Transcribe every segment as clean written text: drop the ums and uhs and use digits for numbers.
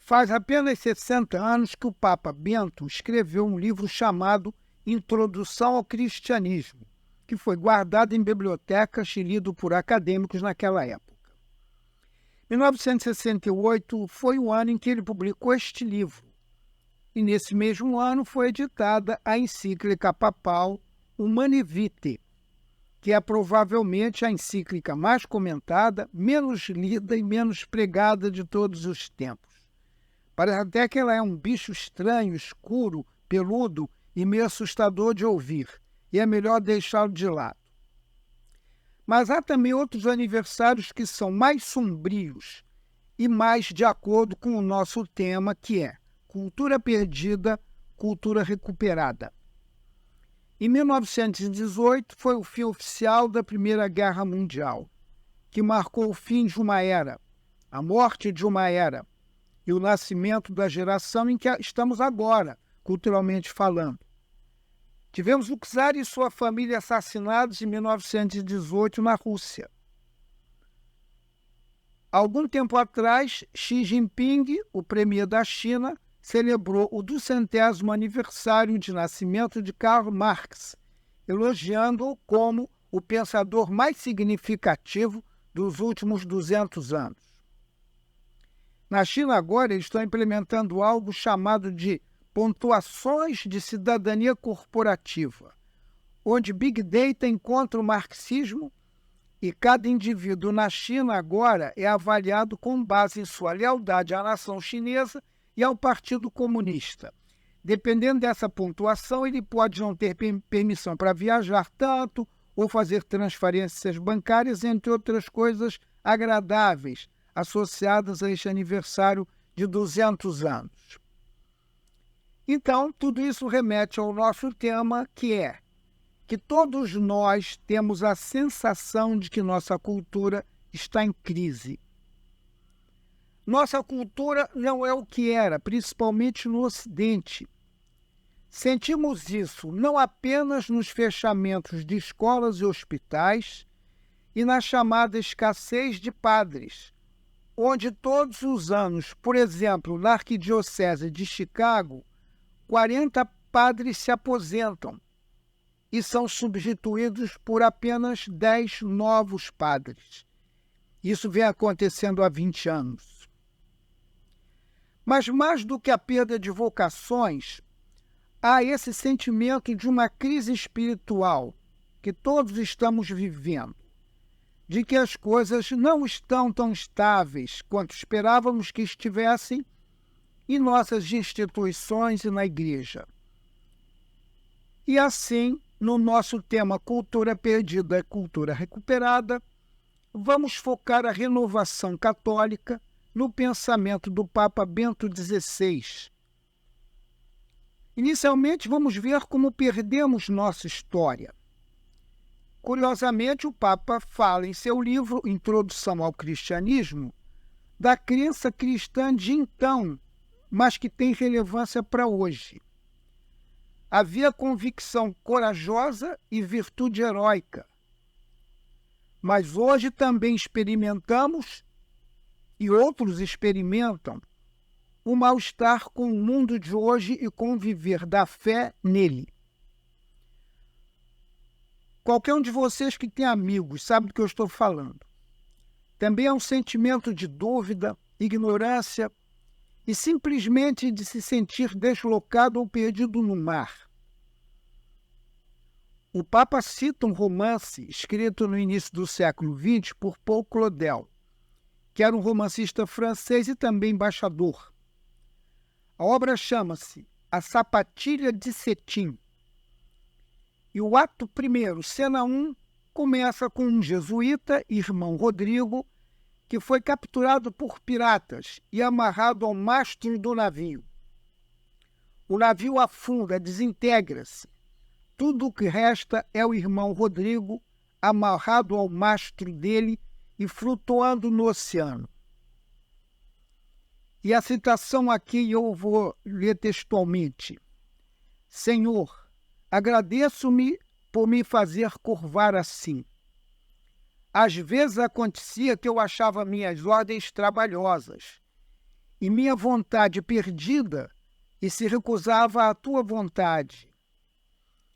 Faz apenas 60 anos que o Papa Bento escreveu um livro chamado Introdução ao Cristianismo, que foi guardado em bibliotecas e lido por acadêmicos naquela época. 1968 foi o ano em que ele publicou este livro, e nesse mesmo ano foi editada a encíclica papal Humanae Vitae, que é provavelmente a encíclica mais comentada, menos lida e menos pregada de todos os tempos. Parece até que ela é um bicho estranho, escuro, peludo e meio assustador de ouvir, e é melhor deixá-lo de lado. Mas há também outros aniversários que são mais sombrios e mais de acordo com o nosso tema, que é Cultura Perdida, Cultura Recuperada. Em 1918 foi o fim oficial da Primeira Guerra Mundial, que marcou o fim de uma era, a morte de uma era e o nascimento da geração em que estamos agora, culturalmente falando. Tivemos o czar e sua família assassinados em 1918 na Rússia. Algum tempo atrás, Xi Jinping, o premier da China, celebrou o 200º aniversário de nascimento de Karl Marx, elogiando-o como o pensador mais significativo dos últimos 200 anos. Na China agora eles estão implementando algo chamado de pontuações de cidadania corporativa, onde Big Data encontra o marxismo e cada indivíduo na China agora é avaliado com base em sua lealdade à nação chinesa e ao Partido Comunista. Dependendo dessa pontuação, ele pode não ter permissão para viajar tanto ou fazer transferências bancárias, entre outras coisas agradáveis, associadas a este aniversário de 200 anos. Então, tudo isso remete ao nosso tema, que é que todos nós temos a sensação de que nossa cultura está em crise. Nossa cultura não é o que era, principalmente no Ocidente. Sentimos isso não apenas nos fechamentos de escolas e hospitais e na chamada escassez de padres, onde todos os anos, por exemplo, na Arquidiocese de Chicago, 40 padres se aposentam e são substituídos por apenas 10 novos padres. Isso vem acontecendo há 20 anos. Mas mais do que a perda de vocações, há esse sentimento de uma crise espiritual que todos estamos vivendo, de que as coisas não estão tão estáveis quanto esperávamos que estivessem em nossas instituições e na igreja. E assim, no nosso tema Cultura Perdida e Cultura Recuperada, vamos focar a renovação católica no pensamento do Papa Bento XVI. Inicialmente, vamos ver como perdemos nossa história. Curiosamente, o Papa fala em seu livro Introdução ao Cristianismo da crença cristã de então, mas que tem relevância para hoje. Havia convicção corajosa e virtude heróica. Mas hoje também experimentamos, e outros experimentam, o mal-estar com o mundo de hoje e conviver da fé nele. Qualquer um de vocês que tem amigos sabe do que eu estou falando. Também há um sentimento de dúvida, ignorância e simplesmente de se sentir deslocado ou perdido no mar. O Papa cita um romance escrito no início do século XX por Paul Claudel, que era um romancista francês e também embaixador. A obra chama-se A Sapatilha de Cetim. E o ato primeiro, cena 1, começa com um jesuíta, irmão Rodrigo, que foi capturado por piratas e amarrado ao mastro do navio. O navio afunda, desintegra-se. Tudo o que resta é o irmão Rodrigo amarrado ao mastro dele e flutuando no oceano. E a citação aqui eu vou ler textualmente. Senhor, agradeço-me por me fazer curvar assim. Às vezes acontecia que eu achava minhas ordens trabalhosas e minha vontade perdida e se recusava à tua vontade.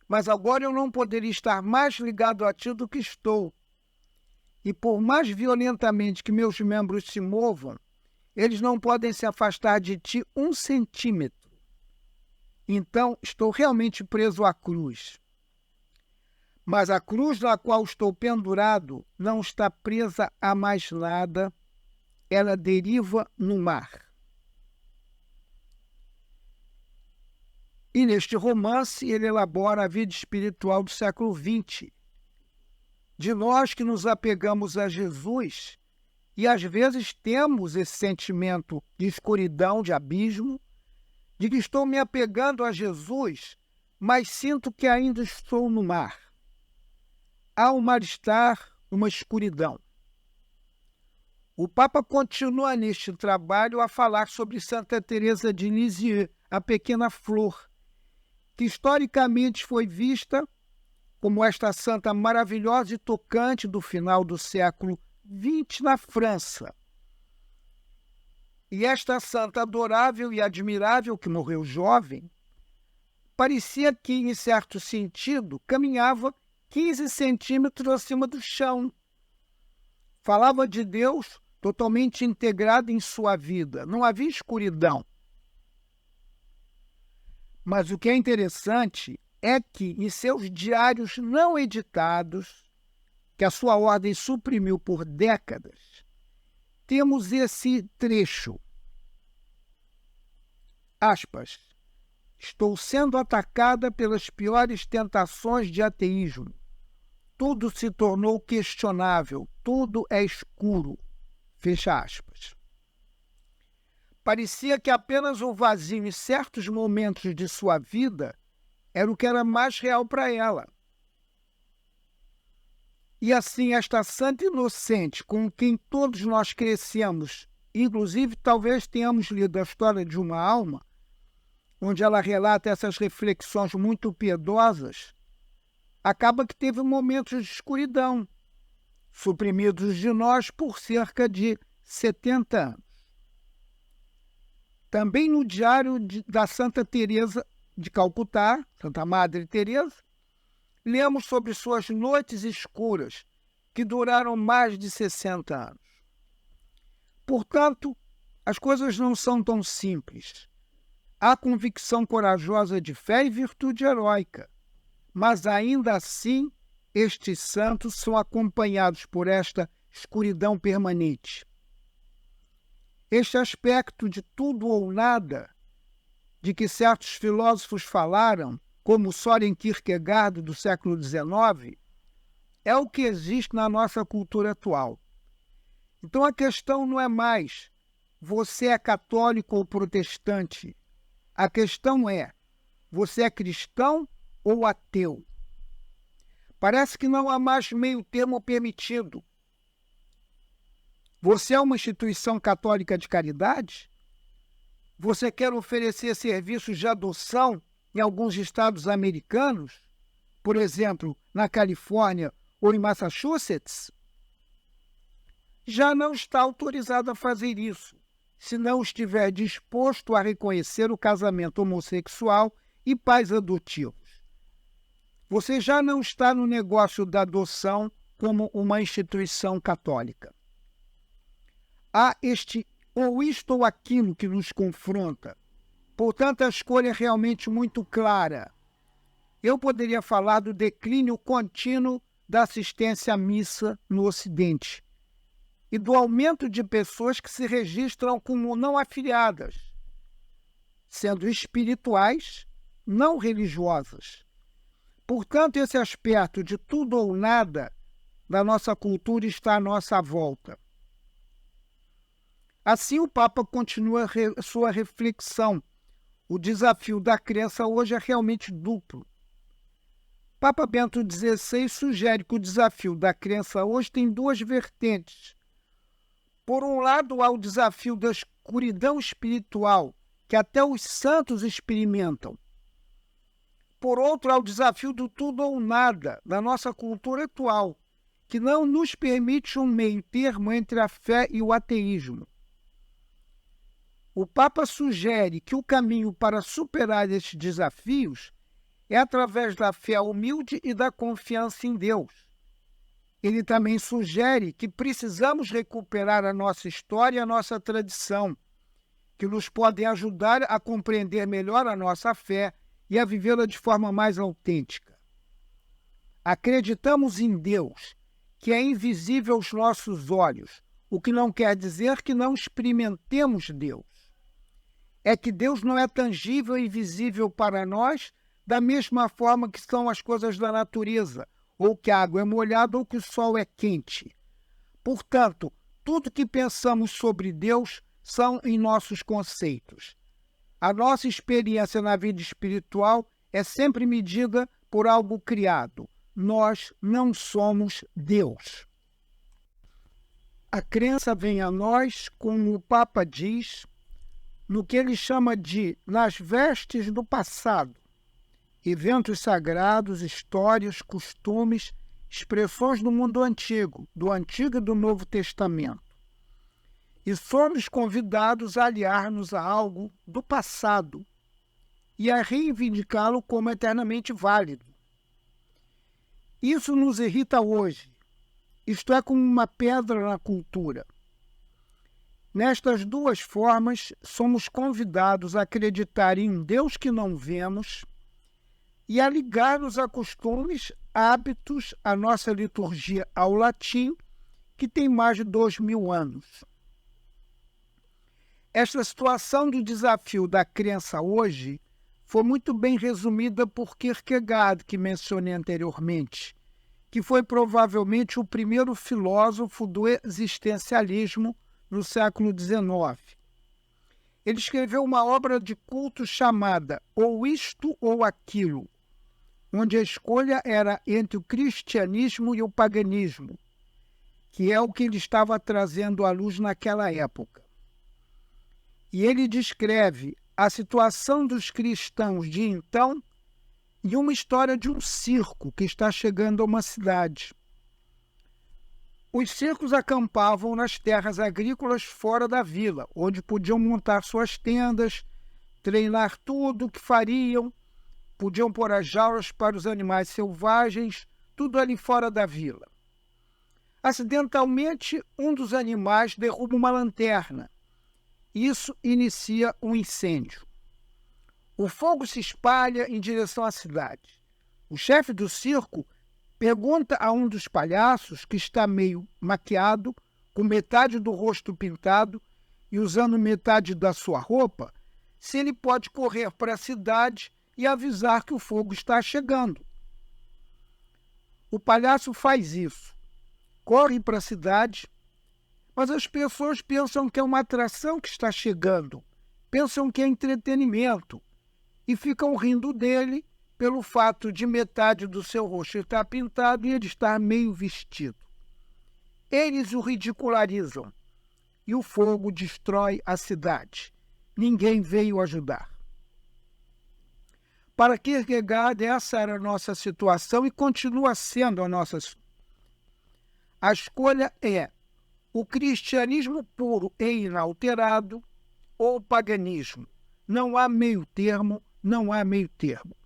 Mas agora eu não poderia estar mais ligado a ti do que estou. E por mais violentamente que meus membros se movam, eles não podem se afastar de ti 1 centímetro. Então estou realmente preso à cruz. Mas a cruz na qual estou pendurado não está presa a mais nada, ela deriva no mar. E neste romance ele elabora a vida espiritual do século XX, de nós que nos apegamos a Jesus e às vezes temos esse sentimento de escuridão, de abismo, de que estou me apegando a Jesus, mas sinto que ainda estou no mar. Há um mal-estar, uma escuridão. O Papa continua neste trabalho a falar sobre Santa Teresa de Lisieux, a pequena flor, que historicamente foi vista como esta santa maravilhosa e tocante do final do século XX na França. E esta santa adorável e admirável, que morreu jovem, parecia que, em certo sentido, caminhava 15 centímetros acima do chão. Falava de Deus totalmente integrado em sua vida. Não havia escuridão. Mas o que é interessante é que, em seus diários não editados, que a sua ordem suprimiu por décadas, temos esse trecho. Aspas. Estou sendo atacada pelas piores tentações de ateísmo. Tudo se tornou questionável, tudo é escuro. Fecha aspas. Parecia que apenas o vazio em certos momentos de sua vida era o que era mais real para ela. E assim, esta santa inocente com quem todos nós crescemos, inclusive talvez tenhamos lido a história de uma alma, onde ela relata essas reflexões muito piedosas, acaba que teve momentos de escuridão, suprimidos de nós por cerca de 70 anos. Também no diário da Santa Teresa de Calcutá, Santa Madre Teresa, lemos sobre suas noites escuras, que duraram mais de 60 anos. Portanto, as coisas não são tão simples. Há convicção corajosa de fé e virtude heróica, mas ainda assim estes santos são acompanhados por esta escuridão permanente. Este aspecto de tudo ou nada, de que certos filósofos falaram, como Søren Kierkegaard do século XIX, é o que existe na nossa cultura atual. Então a questão não é mais você é católico ou protestante. A questão é, você é cristão ou ateu? Parece que não há mais meio termo permitido. Você é uma instituição católica de caridade? Você quer oferecer serviços de adoção em alguns estados americanos? Por exemplo, na Califórnia ou em Massachusetts? Já não está autorizado a fazer isso, se não estiver disposto a reconhecer o casamento homossexual e pais adotivos. Você já não está no negócio da adoção como uma instituição católica. Há este ou isto ou aquilo que nos confronta. Portanto, a escolha é realmente muito clara. Eu poderia falar do declínio contínuo da assistência à missa no Ocidente e do aumento de pessoas que se registram como não afiliadas, sendo espirituais, não religiosas. Portanto, esse aspecto de tudo ou nada da nossa cultura está à nossa volta. Assim, o Papa continua sua reflexão. O desafio da crença hoje é realmente duplo. Papa Bento XVI sugere que o desafio da crença hoje tem duas vertentes. Por um lado, há o desafio da escuridão espiritual, que até os santos experimentam. Por outro, há o desafio do tudo ou nada, da nossa cultura atual, que não nos permite um meio termo entre a fé e o ateísmo. o Papa sugere que o caminho para superar estes desafios é através da fé humilde e da confiança em Deus. Ele também sugere que precisamos recuperar a nossa história e a nossa tradição, que nos podem ajudar a compreender melhor a nossa fé e a vivê-la de forma mais autêntica. Acreditamos em Deus, que é invisível aos nossos olhos, o que não quer dizer que não experimentemos Deus. É que Deus não é tangível e visível para nós da mesma forma que são as coisas da natureza, ou que a água é molhada ou que o sol é quente. Portanto, tudo que pensamos sobre Deus são em nossos conceitos. A nossa experiência na vida espiritual é sempre medida por algo criado. Nós não somos Deus. A crença vem a nós, como o Papa diz, no que ele chama de nas vestes do passado. Eventos sagrados, histórias, costumes, expressões do mundo antigo, do Antigo e do Novo Testamento. E somos convidados a aliar-nos a algo do passado e a reivindicá-lo como eternamente válido. Isso nos irrita hoje, isto é, como uma pedra na cultura. Nestas duas formas, somos convidados a acreditar em um Deus que não vemos e a ligar-nos a costumes, hábitos, a nossa liturgia ao latim, que tem mais de 2000 anos. Esta situação do desafio da crença hoje foi muito bem resumida por Kierkegaard, que mencionei anteriormente, que foi provavelmente o primeiro filósofo do existencialismo no século XIX. Ele escreveu uma obra de culto chamada Ou Isto ou Aquilo, onde a escolha era entre o cristianismo e o paganismo, que é o que ele estava trazendo à luz naquela época. E ele descreve a situação dos cristãos de então e uma história de um circo que está chegando a uma cidade. Os circos acampavam nas terras agrícolas fora da vila, onde podiam montar suas tendas, treinar tudo o que fariam, podiam pôr as jaulas para os animais selvagens, tudo ali fora da vila. Acidentalmente, um dos animais derruba uma lanterna. Isso inicia um incêndio. O fogo se espalha em direção à cidade. O chefe do circo pergunta a um dos palhaços, que está meio maquiado, com metade do rosto pintado e usando metade da sua roupa, se ele pode correr para a cidade e avisar que o fogo está chegando. O palhaço faz isso. Corre para a cidade, mas as pessoas pensam que é uma atração que está chegando, pensam que é entretenimento e ficam rindo dele pelo fato de metade do seu rosto estar pintado e ele estar meio vestido. Eles o ridicularizam e o fogo destrói a cidade. Ninguém veio ajudar. Para Kierkegaard, essa era a nossa situação e continua sendo a nossa. A escolha é o cristianismo puro e inalterado ou o paganismo. Não há meio termo, não há meio termo.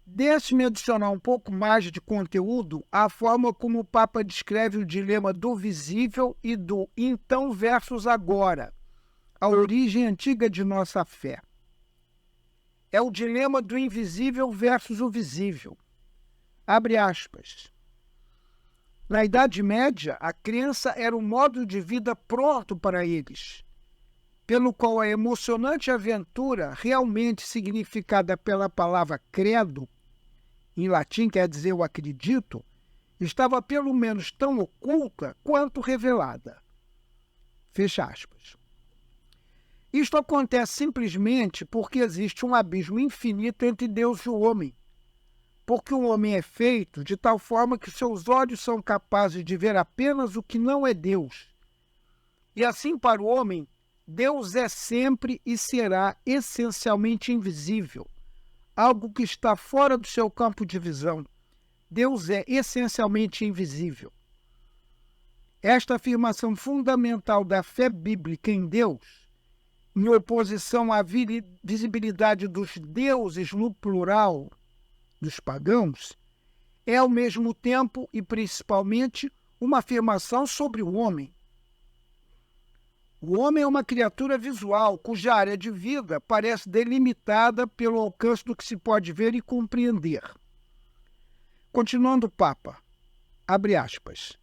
Deixe-me adicionar um pouco mais de conteúdo à forma como o Papa descreve o dilema do visível e do então versus agora, a origem antiga de nossa fé. É o dilema do invisível versus o visível. Abre aspas. Na Idade Média, a crença era um modo de vida pronto para eles, pelo qual a emocionante aventura, realmente significada pela palavra credo, em latim quer dizer eu acredito, estava pelo menos tão oculta quanto revelada. Fecha aspas. Isto acontece simplesmente porque existe um abismo infinito entre Deus e o homem, porque o homem é feito de tal forma que seus olhos são capazes de ver apenas o que não é Deus. E assim, para o homem, Deus é sempre e será essencialmente invisível, algo que está fora do seu campo de visão. Deus é essencialmente invisível. Esta afirmação fundamental da fé bíblica em Deus em oposição à visibilidade dos deuses no plural dos pagãos, é ao mesmo tempo e principalmente uma afirmação sobre o homem. O homem é uma criatura visual, cuja área de vida parece delimitada pelo alcance do que se pode ver e compreender. Continuando o Papa, abre aspas.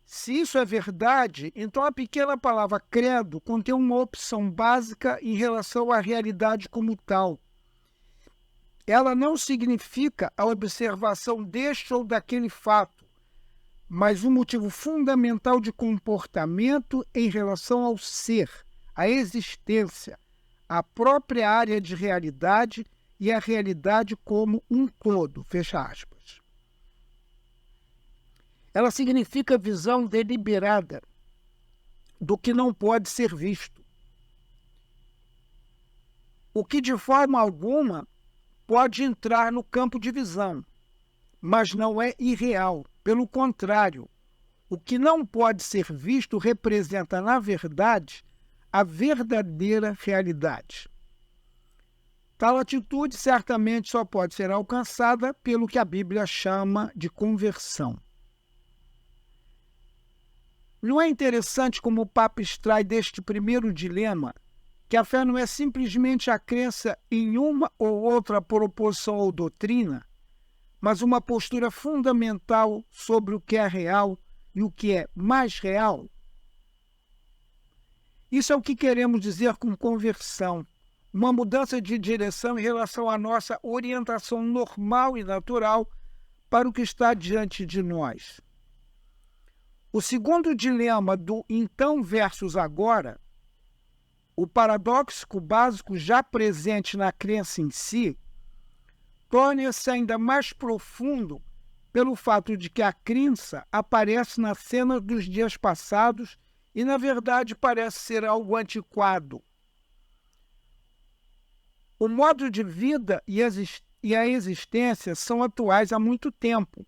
Se isso é verdade, então a pequena palavra credo contém uma opção básica em relação à realidade como tal. Ela não significa a observação deste ou daquele fato, mas um motivo fundamental de comportamento em relação ao ser, à existência, à própria área de realidade e à realidade como um todo, fecha aspas. Ela significa visão deliberada do que não pode ser visto, o que de forma alguma pode entrar no campo de visão, mas não é irreal. Pelo contrário, o que não pode ser visto representa, na verdade, a verdadeira realidade. Tal atitude certamente só pode ser alcançada pelo que a Bíblia chama de conversão. Não é interessante como o Papa extrai deste primeiro dilema que a fé não é simplesmente a crença em uma ou outra proposição ou doutrina, mas uma postura fundamental sobre o que é real e o que é mais real? Isso é o que queremos dizer com conversão, uma mudança de direção em relação à nossa orientação normal e natural para o que está diante de nós. O segundo dilema do então versus agora, o paradoxo básico já presente na crença em si, torna-se ainda mais profundo pelo fato de que a crença aparece na cena dos dias passados e, na verdade, parece ser algo antiquado. O modo de vida e a existência são atuais há muito tempo.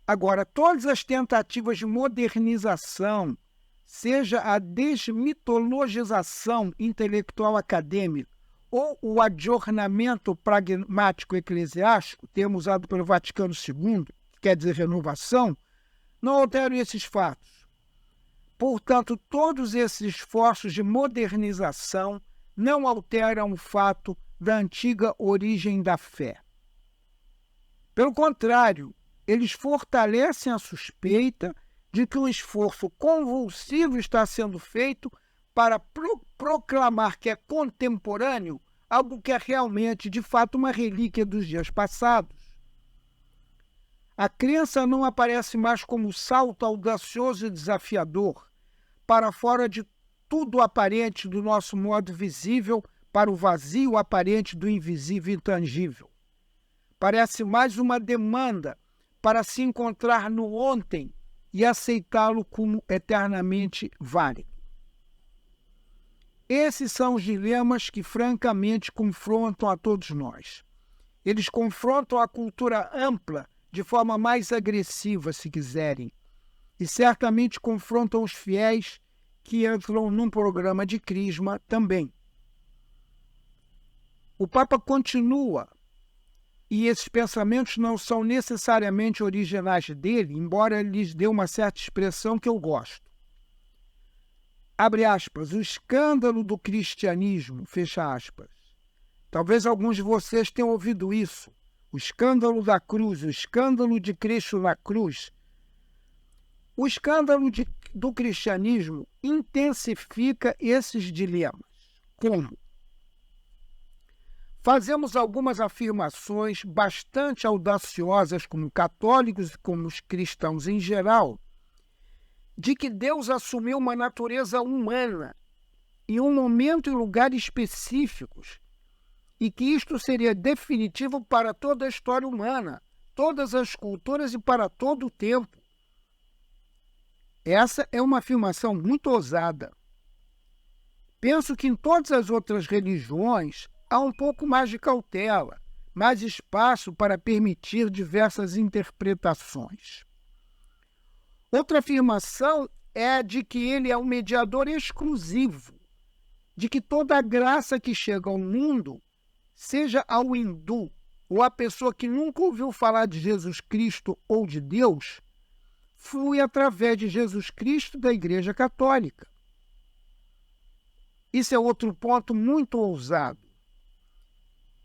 Agora, todas as tentativas de modernização, seja a desmitologização intelectual acadêmica ou o adjornamento pragmático eclesiástico, termo usado pelo Vaticano II, que quer dizer renovação, não alteram esses fatos. Portanto, todos esses esforços de modernização não alteram o fato da antiga origem da fé. Pelo contrário, eles fortalecem a suspeita de que um esforço convulsivo está sendo feito para proclamar que é contemporâneo algo que é realmente, de fato, uma relíquia dos dias passados. A crença não aparece mais como um salto audacioso e desafiador para fora de tudo aparente do nosso modo visível para o vazio aparente do invisível e intangível. Parece mais uma demanda para se encontrar no ontem e aceitá-lo como eternamente válido. Esses são os dilemas que, francamente, confrontam a todos nós. Eles confrontam a cultura ampla de forma mais agressiva, se quiserem, e certamente confrontam os fiéis que entram num programa de crisma também. O Papa continua, e esses pensamentos não são necessariamente originais dele, embora ele lhes dê uma certa expressão que eu gosto. Abre aspas, o escândalo do cristianismo, fecha aspas. Talvez alguns de vocês tenham ouvido isso. O escândalo da cruz, o escândalo de Cristo na cruz. O escândalo do cristianismo intensifica esses dilemas. Como? Fazemos algumas afirmações bastante audaciosas como católicos e como os cristãos em geral, de que Deus assumiu uma natureza humana em um momento e lugar específicos e que isto seria definitivo para toda a história humana, todas as culturas e para todo o tempo. Essa é uma afirmação muito ousada. Penso que em todas as outras religiões há um pouco mais de cautela, mais espaço para permitir diversas interpretações. Outra afirmação é a de que ele é um mediador exclusivo de que toda a graça que chega ao mundo, seja ao hindu ou à pessoa que nunca ouviu falar de Jesus Cristo ou de Deus, flui através de Jesus Cristo da Igreja Católica. Isso é outro ponto muito ousado.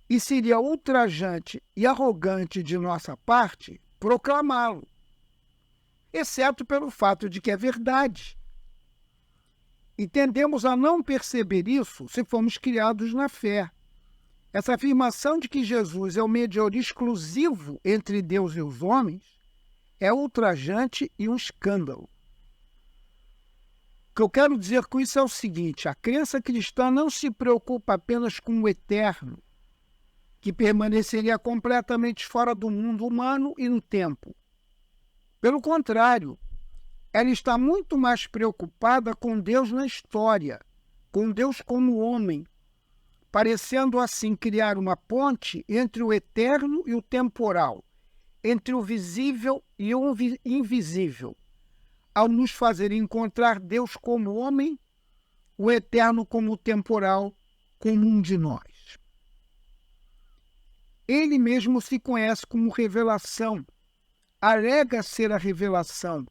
E seria ultrajante e arrogante de nossa parte proclamá-lo, exceto pelo fato de que é verdade. E tendemos a não perceber isso se formos criados na fé. Essa afirmação de que Jesus é o mediador exclusivo entre Deus e os homens é ultrajante e um escândalo. O que eu quero dizer com isso é o seguinte: a crença cristã não se preocupa apenas com o eterno, que permaneceria completamente fora do mundo humano e no tempo. Pelo contrário, ela está muito mais preocupada com Deus na história, com Deus como homem, parecendo assim criar uma ponte entre o eterno e o temporal, entre o visível e o invisível, ao nos fazer encontrar Deus como homem, o eterno como temporal, como um de nós. Ele mesmo se conhece como revelação, alega ser a revelação,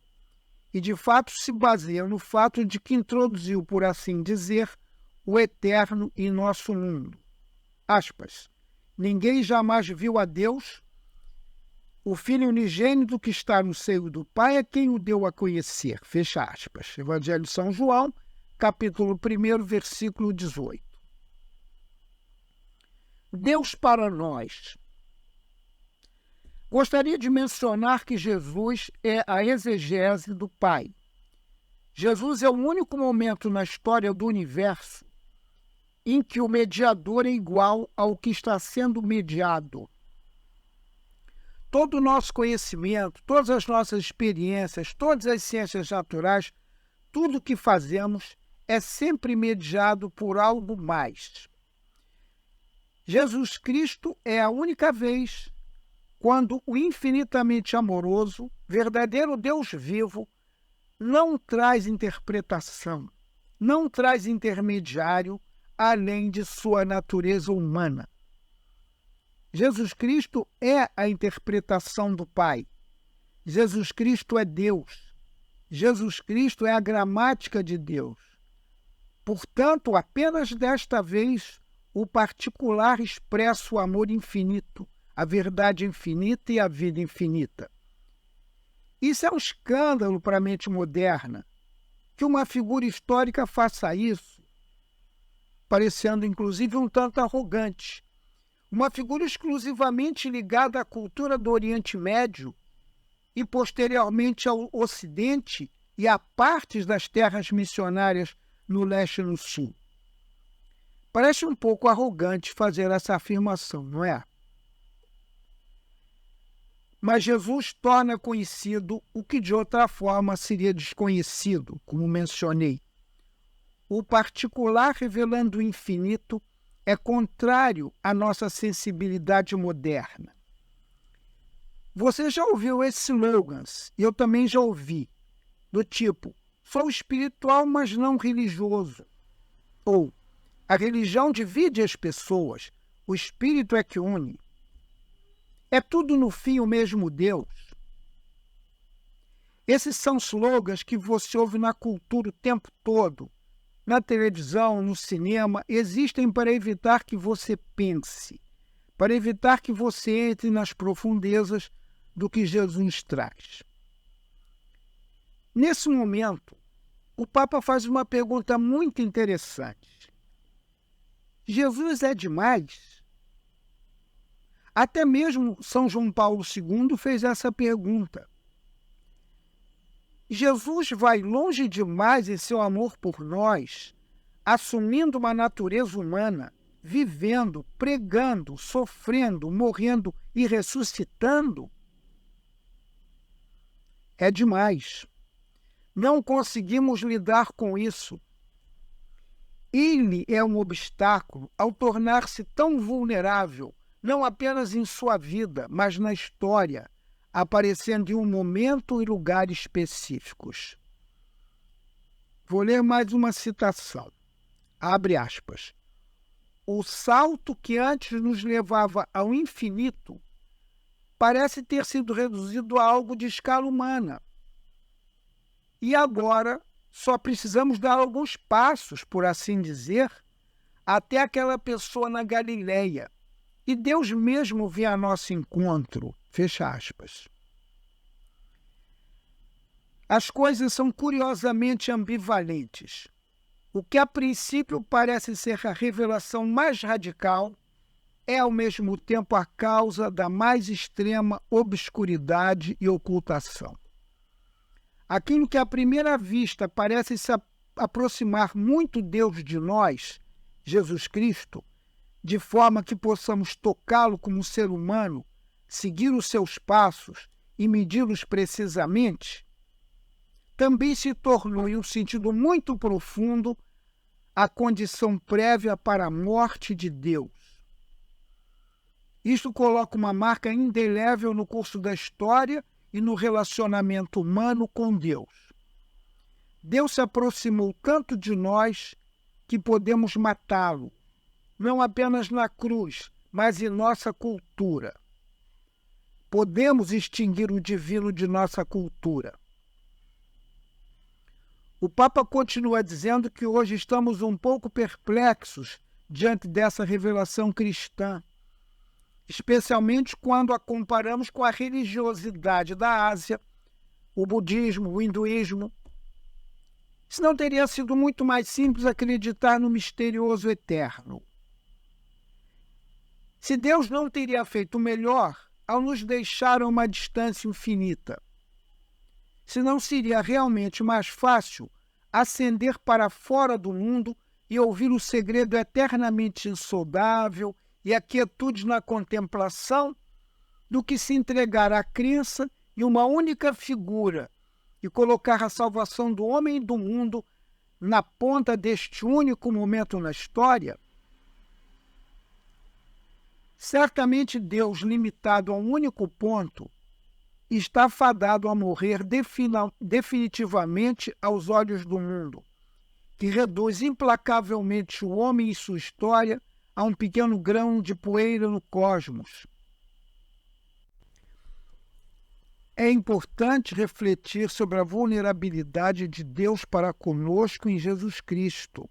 e de fato se baseia no fato de que introduziu, por assim dizer, o eterno em nosso mundo. Aspas. Ninguém jamais viu a Deus. O Filho unigênito que está no seio do Pai é quem o deu a conhecer. Fecha aspas. Evangelho de São João, capítulo 1, versículo 18. Deus para nós. Gostaria de mencionar que Jesus é a exegese do Pai. Jesus é o único momento na história do universo em que o mediador é igual ao que está sendo mediado. Todo o nosso conhecimento, todas as nossas experiências, todas as ciências naturais, tudo o que fazemos é sempre mediado por algo mais. Jesus Cristo é a única vez quando o infinitamente amoroso, verdadeiro Deus vivo, não traz interpretação, não traz intermediário além de sua natureza humana. Jesus Cristo é a interpretação do Pai. Jesus Cristo é Deus. Jesus Cristo é a gramática de Deus. Portanto, apenas desta vez, o particular expressa o amor infinito, a verdade infinita e a vida infinita. Isso é um escândalo para a mente moderna, que uma figura histórica faça isso, parecendo inclusive um tanto arrogante. Uma figura exclusivamente ligada à cultura do Oriente Médio e posteriormente ao Ocidente e a partes das terras missionárias no leste e no sul. Parece um pouco arrogante fazer essa afirmação, não é? Mas Jesus torna conhecido o que de outra forma seria desconhecido, como mencionei. O particular revelando o infinito é contrário à nossa sensibilidade moderna. Você já ouviu esses slogans, e eu também já ouvi, do tipo, sou espiritual, mas não religioso. Ou, a religião divide as pessoas, o espírito é que une. É tudo no fim o mesmo Deus. Esses são slogans que você ouve na cultura o tempo todo, na televisão, no cinema, existem para evitar que você pense, para evitar que você entre nas profundezas do que Jesus traz. Nesse momento, o Papa faz uma pergunta muito interessante. Jesus é demais? Até mesmo São João Paulo II fez essa pergunta. Jesus vai longe demais em seu amor por nós, assumindo uma natureza humana, vivendo, pregando, sofrendo, morrendo e ressuscitando? É demais. Não conseguimos lidar com isso. Ele é um obstáculo ao tornar-se tão vulnerável, não apenas em sua vida, mas na história, aparecendo em um momento e lugar específicos. Vou ler mais uma citação. Abre aspas. O salto que antes nos levava ao infinito parece ter sido reduzido a algo de escala humana. E agora só precisamos dar alguns passos, por assim dizer, até aquela pessoa na Galileia. E Deus mesmo vem a nosso encontro. Fecha aspas. As coisas são curiosamente ambivalentes. O que a princípio parece ser a revelação mais radical é ao mesmo tempo a causa da mais extrema obscuridade e ocultação. Aquilo que à primeira vista parece se aproximar muito Deus de nós, Jesus Cristo, de forma que possamos tocá-lo como ser humano, seguir os seus passos e medi-los precisamente, também se tornou, em um sentido muito profundo, a condição prévia para a morte de Deus. Isto coloca uma marca indelével no curso da história e no relacionamento humano com Deus. Deus se aproximou tanto de nós que podemos matá-lo, não apenas na cruz, mas em nossa cultura. Podemos extinguir o divino de nossa cultura. O Papa continua dizendo que hoje estamos um pouco perplexos diante dessa revelação cristã, especialmente quando a comparamos com a religiosidade da Ásia, o budismo, o hinduísmo. Se não teria sido muito mais simples acreditar no misterioso eterno. Se Deus não teria feito melhor ao nos deixar a uma distância infinita, se não seria realmente mais fácil ascender para fora do mundo e ouvir o segredo eternamente insondável e a quietude na contemplação, do que se entregar à crença em uma única figura e colocar a salvação do homem e do mundo na ponta deste único momento na história? Certamente Deus, limitado a um único ponto, está fadado a morrer definitivamente aos olhos do mundo, que reduz implacavelmente o homem e sua história a um pequeno grão de poeira no cosmos. É importante refletir sobre a vulnerabilidade de Deus para conosco em Jesus Cristo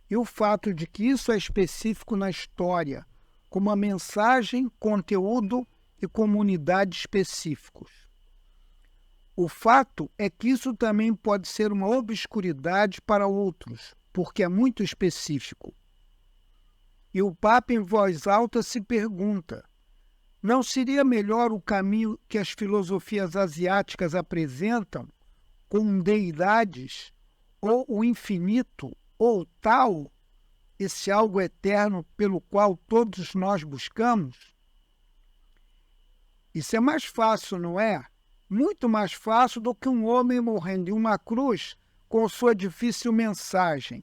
e o fato de que isso é específico na história, como a mensagem, conteúdo e comunidade específicos. O fato é que isso também pode ser uma obscuridade para outros, porque é muito específico. E o Papa, em voz alta, se pergunta: não seria melhor o caminho que as filosofias asiáticas apresentam, com deidades, ou o infinito, ou tal, esse algo eterno pelo qual todos nós buscamos? Isso é mais fácil, não é? Muito mais fácil do que um homem morrendo em uma cruz com sua difícil mensagem.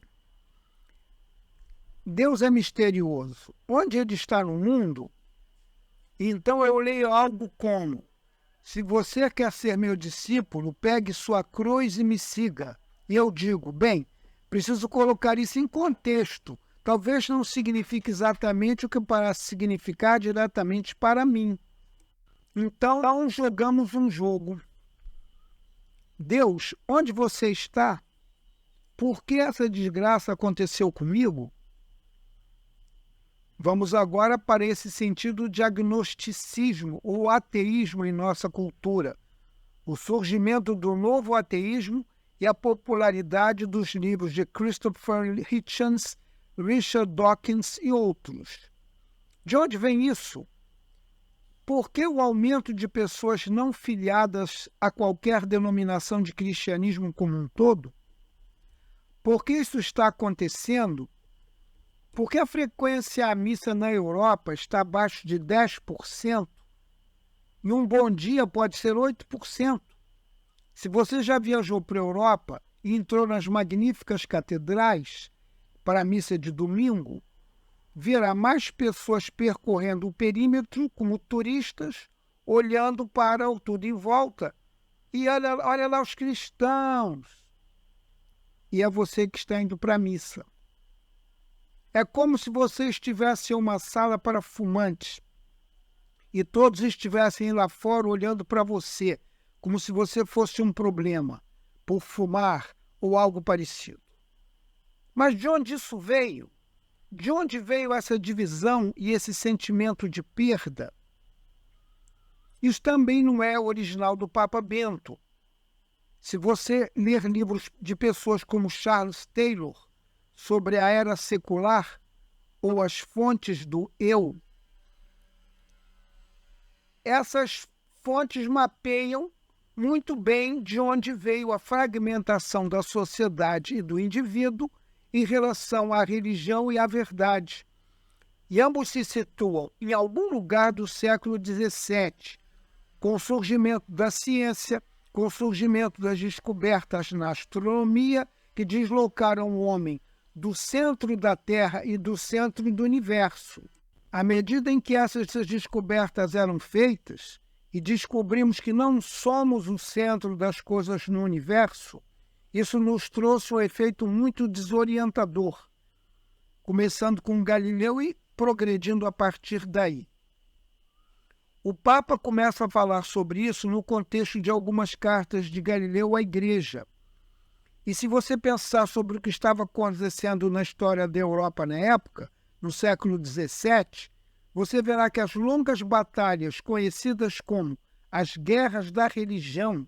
Deus é misterioso. Onde ele está no mundo? Então eu leio algo como: se você quer ser meu discípulo, pegue sua cruz e me siga. E eu digo, bem, preciso colocar isso em contexto. Talvez não signifique exatamente o que parece significar diretamente para mim. Então jogamos um jogo. Deus, onde você está? Por que essa desgraça aconteceu comigo? Vamos agora para esse sentido de agnosticismo ou ateísmo em nossa cultura, o surgimento do novo ateísmo e a popularidade dos livros de Christopher Hitchens, Richard Dawkins e outros. De onde vem isso? Por que o aumento de pessoas não filiadas a qualquer denominação de cristianismo como um todo? Por que isso está acontecendo? Por que a frequência à missa na Europa está abaixo de 10%? E um bom dia pode ser 8%. Se você já viajou para a Europa e entrou nas magníficas catedrais para a missa de domingo, verá mais pessoas percorrendo o perímetro como turistas, olhando para o tudo em volta. E olha lá os cristãos. E é você que está indo para a missa. É como se você estivesse em uma sala para fumantes e todos estivessem lá fora olhando para você, como se você fosse um problema, por fumar ou algo parecido. Mas de onde isso veio? De onde veio essa divisão e esse sentimento de perda? Isso também não é original do Papa Bento. Se você ler livros de pessoas como Charles Taylor sobre a era secular ou as fontes do eu, essas fontes mapeiam muito bem de onde veio a fragmentação da sociedade e do indivíduo em relação à religião e à verdade. E ambos se situam em algum lugar do século XVII, com o surgimento da ciência, com o surgimento das descobertas na astronomia, que deslocaram o homem do centro da Terra e do centro do universo. À medida em que essas descobertas eram feitas, e descobrimos que não somos o centro das coisas no universo, isso nos trouxe um efeito muito desorientador, começando com Galileu e progredindo a partir daí. O Papa começa a falar sobre isso no contexto de algumas cartas de Galileu à Igreja. E se você pensar sobre o que estava acontecendo na história da Europa na época, no século XVII, você verá que as longas batalhas conhecidas como as guerras da religião,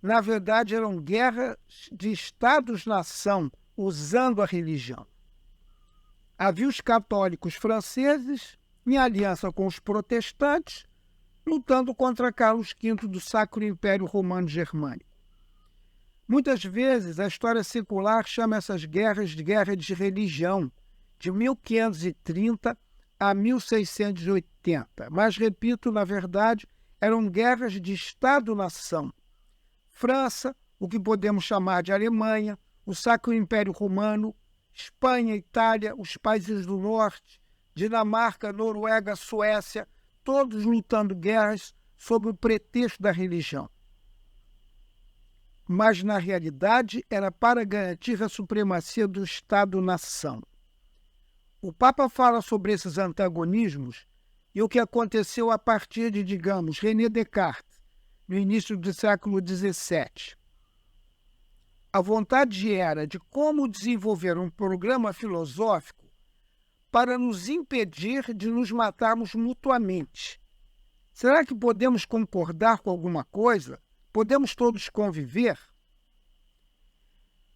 na verdade eram guerras de estados-nação usando a religião. Havia os católicos franceses, em aliança com os protestantes, lutando contra Carlos V do Sacro Império Romano Germânico. Muitas vezes a história secular chama essas guerras de guerra de religião, de 1530 a 1680. Mas, repito, na verdade, eram guerras de Estado-nação. França, o que podemos chamar de Alemanha, o Sacro Império Romano, Espanha, Itália, os países do Norte, Dinamarca, Noruega, Suécia, todos lutando guerras sob o pretexto da religião. Mas, na realidade, era para garantir a supremacia do Estado-nação. O Papa fala sobre esses antagonismos e o que aconteceu a partir de, digamos, René Descartes, no início do século XVII. A vontade era de como desenvolver um programa filosófico para nos impedir de nos matarmos mutuamente. Será que podemos concordar com alguma coisa? Podemos todos conviver?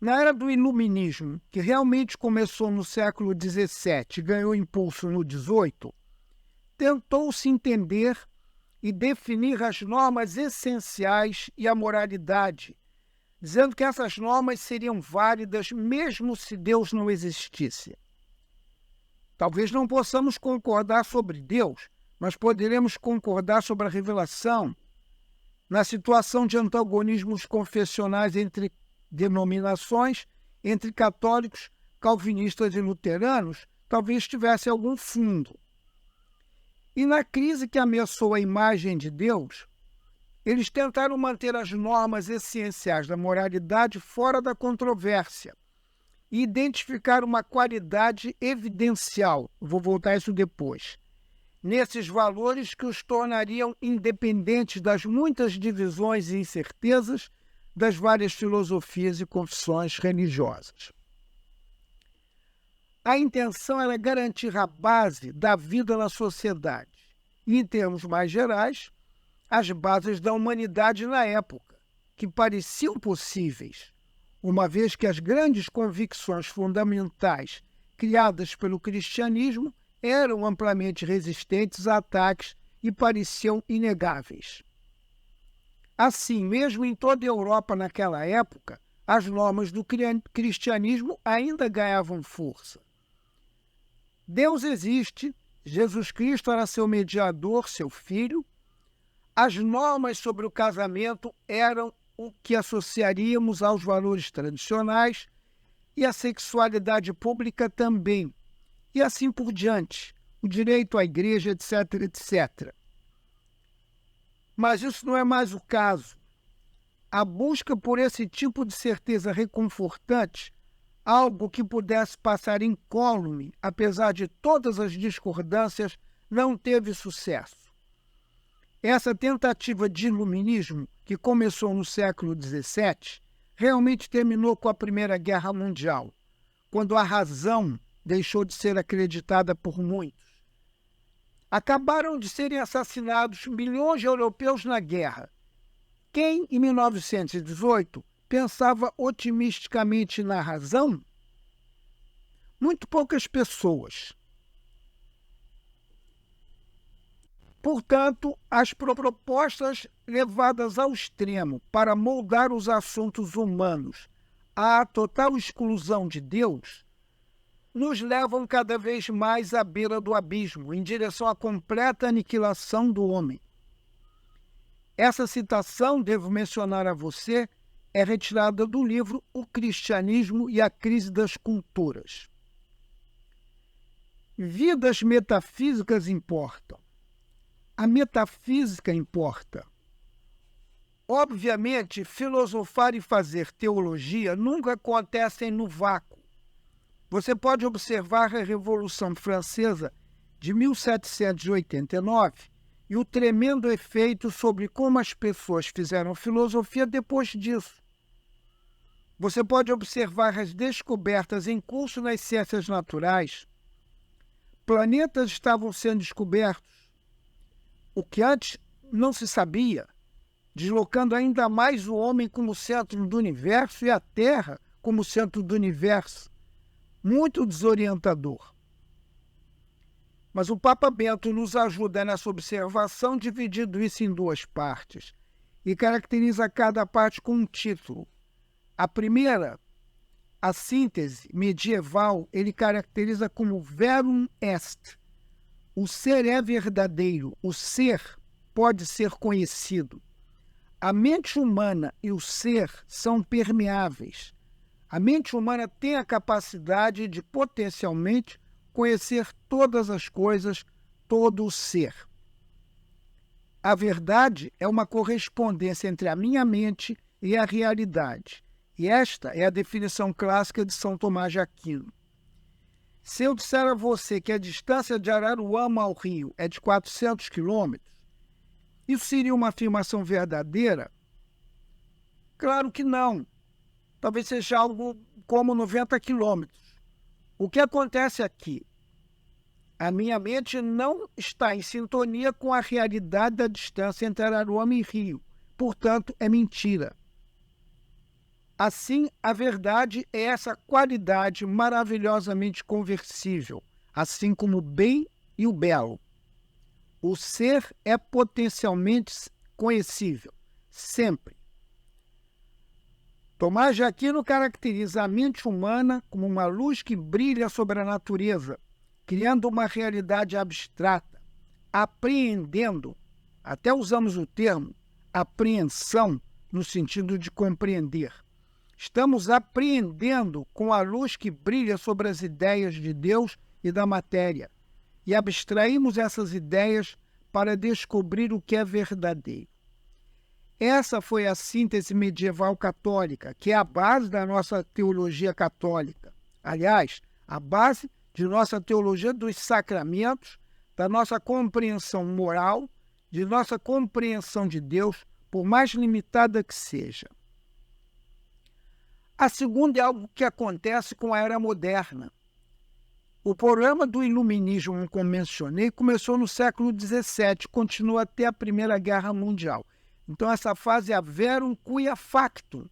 Na era do Iluminismo, que realmente começou no século XVII e ganhou impulso no XVIII, tentou-se entender e definir as normas essenciais e a moralidade, dizendo que essas normas seriam válidas mesmo se Deus não existisse. Talvez não possamos concordar sobre Deus, mas poderemos concordar sobre a revelação. Na situação de antagonismos confessionais entre denominações, entre católicos, calvinistas e luteranos, talvez tivesse algum fundo. E na crise que ameaçou a imagem de Deus, eles tentaram manter as normas essenciais da moralidade fora da controvérsia e identificar uma qualidade evidencial, vou voltar a isso depois, nesses valores que os tornariam independentes das muitas divisões e incertezas das várias filosofias e confissões religiosas. A intenção era garantir a base da vida na sociedade e, em termos mais gerais, as bases da humanidade na época, que pareciam possíveis, uma vez que as grandes convicções fundamentais criadas pelo cristianismo eram amplamente resistentes a ataques e pareciam inegáveis. Assim, mesmo em toda a Europa naquela época, as normas do cristianismo ainda ganhavam força. Deus existe, Jesus Cristo era seu mediador, seu filho. As normas sobre o casamento eram o que associaríamos aos valores tradicionais e a sexualidade pública também, e assim por diante, o direito à igreja, etc., etc. Mas isso não é mais o caso. A busca por esse tipo de certeza reconfortante algo que pudesse passar incólume, apesar de todas as discordâncias, não teve sucesso. Essa tentativa de iluminismo, que começou no século XVII, realmente terminou com a Primeira Guerra Mundial, quando a razão deixou de ser acreditada por muitos. Acabaram de serem assassinados milhões de europeus na guerra. Quem, em 1918, pensava otimisticamente na razão? Muito poucas pessoas. Portanto, as propostas levadas ao extremo para moldar os assuntos humanos à total exclusão de Deus nos levam cada vez mais à beira do abismo, em direção à completa aniquilação do homem. Essa citação, devo mencionar a você, é retirada do livro O Cristianismo e a Crise das Culturas. Vidas metafísicas importam. A metafísica importa. Obviamente, filosofar e fazer teologia nunca acontecem no vácuo. Você pode observar a Revolução Francesa de 1789 e o tremendo efeito sobre como as pessoas fizeram filosofia depois disso. Você pode observar as descobertas em curso nas ciências naturais. Planetas estavam sendo descobertos, o que antes não se sabia, deslocando ainda mais o homem como centro do universo e a Terra como centro do universo. Muito desorientador. Mas o Papa Bento nos ajuda nessa observação, dividindo isso em duas partes, e caracteriza cada parte com um título. A primeira, a síntese medieval, ele caracteriza como verum est. O ser é verdadeiro, o ser pode ser conhecido. A mente humana e o ser são permeáveis. A mente humana tem a capacidade de potencialmente conhecer todas as coisas, todo o ser. A verdade é uma correspondência entre a minha mente e a realidade. E esta é a definição clássica de São Tomás de Aquino. Se eu disser a você que a distância de Araruama ao Rio é de 400 quilômetros, isso seria uma afirmação verdadeira? Claro que não. Talvez seja algo como 90 quilômetros. O que acontece aqui? A minha mente não está em sintonia com a realidade da distância entre Araruama e Rio. Portanto, é mentira. Assim, a verdade é essa qualidade maravilhosamente conversível, assim como o bem e o belo. O ser é potencialmente conhecível, sempre. Tomás de Aquino caracteriza a mente humana como uma luz que brilha sobre a natureza, criando uma realidade abstrata, apreendendo, até usamos o termo apreensão no sentido de compreender. Estamos apreendendo com a luz que brilha sobre as ideias de Deus e da matéria, e abstraímos essas ideias para descobrir o que é verdadeiro. Essa foi a síntese medieval católica, que é a base da nossa teologia católica. Aliás, a base de nossa teologia dos sacramentos, da nossa compreensão moral, de nossa compreensão de Deus, por mais limitada que seja. A segunda é algo que acontece com a era moderna. O problema do iluminismo, como mencionei, começou no século XVII, continua até a Primeira Guerra Mundial. Então, essa fase é a verum quia factum.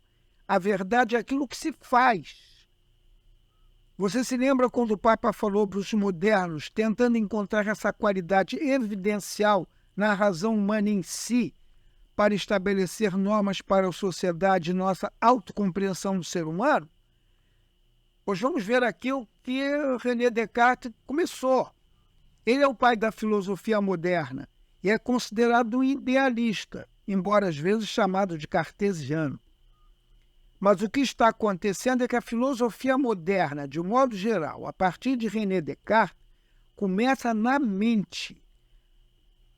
A verdade é aquilo que se faz. Você se lembra quando o Papa falou para os modernos, tentando encontrar essa qualidade evidencial na razão humana em si, para estabelecer normas para a sociedade e nossa autocompreensão do ser humano? Hoje vamos ver aqui o que René Descartes começou. Ele é o pai da filosofia moderna e é considerado um idealista, embora às vezes chamado de cartesiano. Mas o que está acontecendo é que a filosofia moderna, de um modo geral, a partir de René Descartes, começa na mente.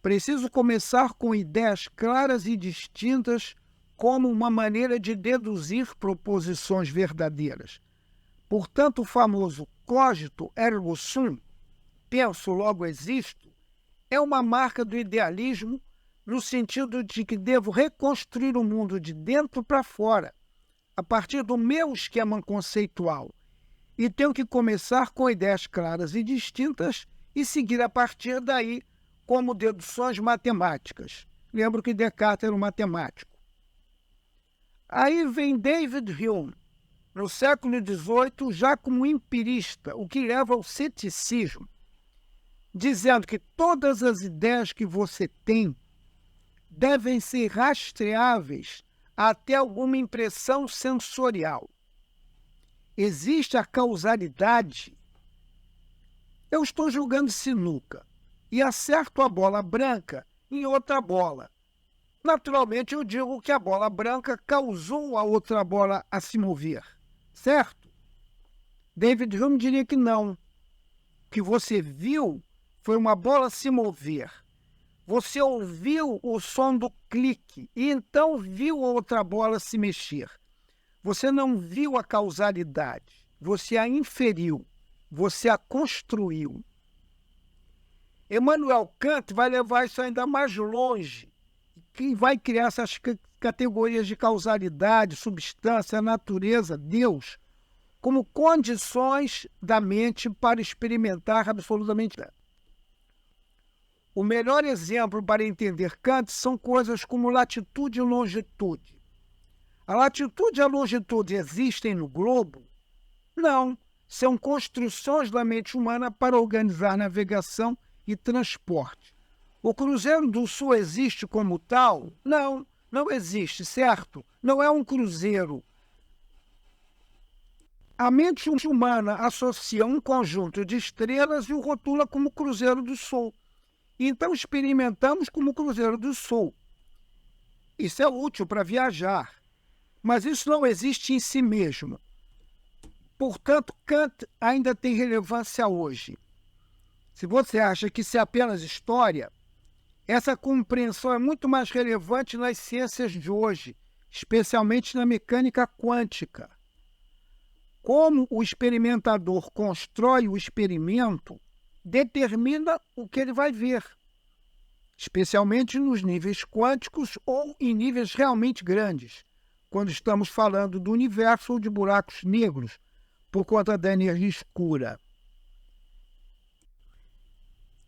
Preciso começar com ideias claras e distintas como uma maneira de deduzir proposições verdadeiras. Portanto, o famoso cogito ergo sum, penso, logo existo, é uma marca do idealismo no sentido de que devo reconstruir o mundo de dentro para fora, a partir do meu esquema conceitual, e tenho que começar com ideias claras e distintas e seguir a partir daí como deduções matemáticas. Lembro que Descartes era um matemático. Aí vem David Hume, no século XVIII, já como empirista, o que leva ao ceticismo, dizendo que todas as ideias que você tem devem ser rastreáveis até alguma impressão sensorial. Existe a causalidade. Eu estou jogando sinuca e acerto a bola branca em outra bola. Naturalmente, eu digo que a bola branca causou a outra bola a se mover, certo? David Hume diria que não. O que você viu foi uma bola se mover. Você ouviu o som do clique e então viu a outra bola se mexer. Você não viu a causalidade, você a inferiu, você a construiu. Immanuel Kant vai levar isso ainda mais longe, que vai criar essas categorias de causalidade, substância, natureza, Deus, como condições da mente para experimentar absolutamente nada. O melhor exemplo para entender Kant são coisas como latitude e longitude. A latitude e a longitude existem no globo? Não, são construções da mente humana para organizar navegação e transporte. O Cruzeiro do Sul existe como tal? Não, não existe, certo? Não é um cruzeiro. A mente humana associa um conjunto de estrelas e o rotula como Cruzeiro do Sul. Então experimentamos como Cruzeiro do Sul. Isso é útil para viajar, mas isso não existe em si mesmo. Portanto, Kant ainda tem relevância hoje. Se você acha que isso é apenas história, essa compreensão é muito mais relevante nas ciências de hoje, especialmente na mecânica quântica. Como o experimentador constrói o experimento, determina o que ele vai ver, especialmente nos níveis quânticos ou em níveis realmente grandes, quando estamos falando do universo ou de buracos negros, por conta da energia escura.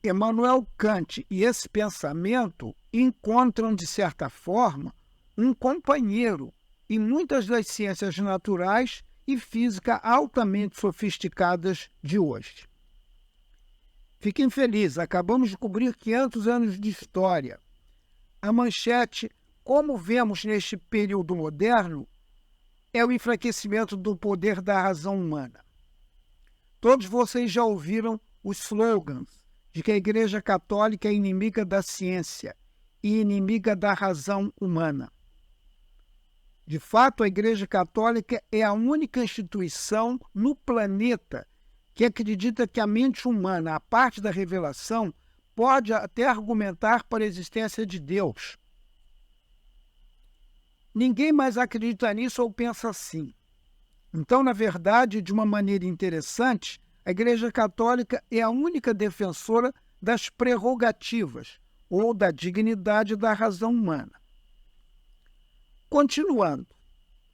Immanuel Kant e esse pensamento encontram, de certa forma, um companheiro em muitas das ciências naturais e física altamente sofisticadas de hoje. Fiquem felizes, acabamos de cobrir 500 anos de história. A manchete, como vemos neste período moderno, é o enfraquecimento do poder da razão humana. Todos vocês já ouviram os slogans de que a Igreja Católica é inimiga da ciência e inimiga da razão humana. De fato, a Igreja Católica é a única instituição no planeta que acredita que a mente humana, a parte da revelação, pode até argumentar para a existência de Deus. Ninguém mais acredita nisso ou pensa assim. Então, na verdade, de uma maneira interessante, a Igreja Católica é a única defensora das prerrogativas ou da dignidade da razão humana. Continuando,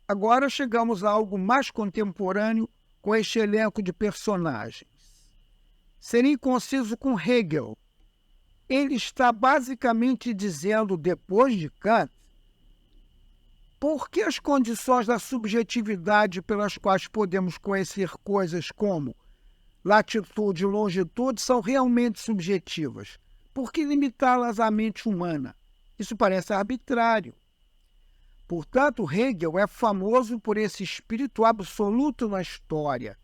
agora chegamos a algo mais contemporâneo com este elenco de personagens. Serei conciso com Hegel. Ele está basicamente dizendo, depois de Kant, por que as condições da subjetividade pelas quais podemos conhecer coisas como latitude e longitude são realmente subjetivas? Por que limitá-las à mente humana? Isso parece arbitrário. Portanto, Hegel é famoso por esse espírito absoluto na história,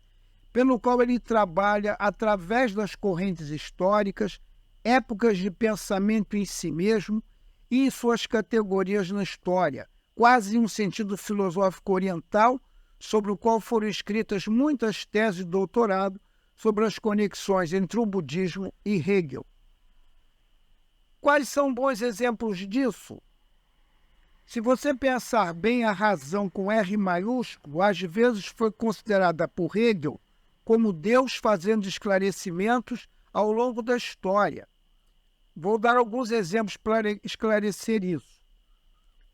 pelo qual ele trabalha através das correntes históricas, épocas de pensamento em si mesmo e suas categorias na história, quase em um sentido filosófico oriental, sobre o qual foram escritas muitas teses de doutorado sobre as conexões entre o budismo e Hegel. Quais são bons exemplos disso? Se você pensar bem, a razão com R maiúsculo, às vezes foi considerada por Hegel como Deus fazendo esclarecimentos ao longo da história. Vou dar alguns exemplos para esclarecer isso.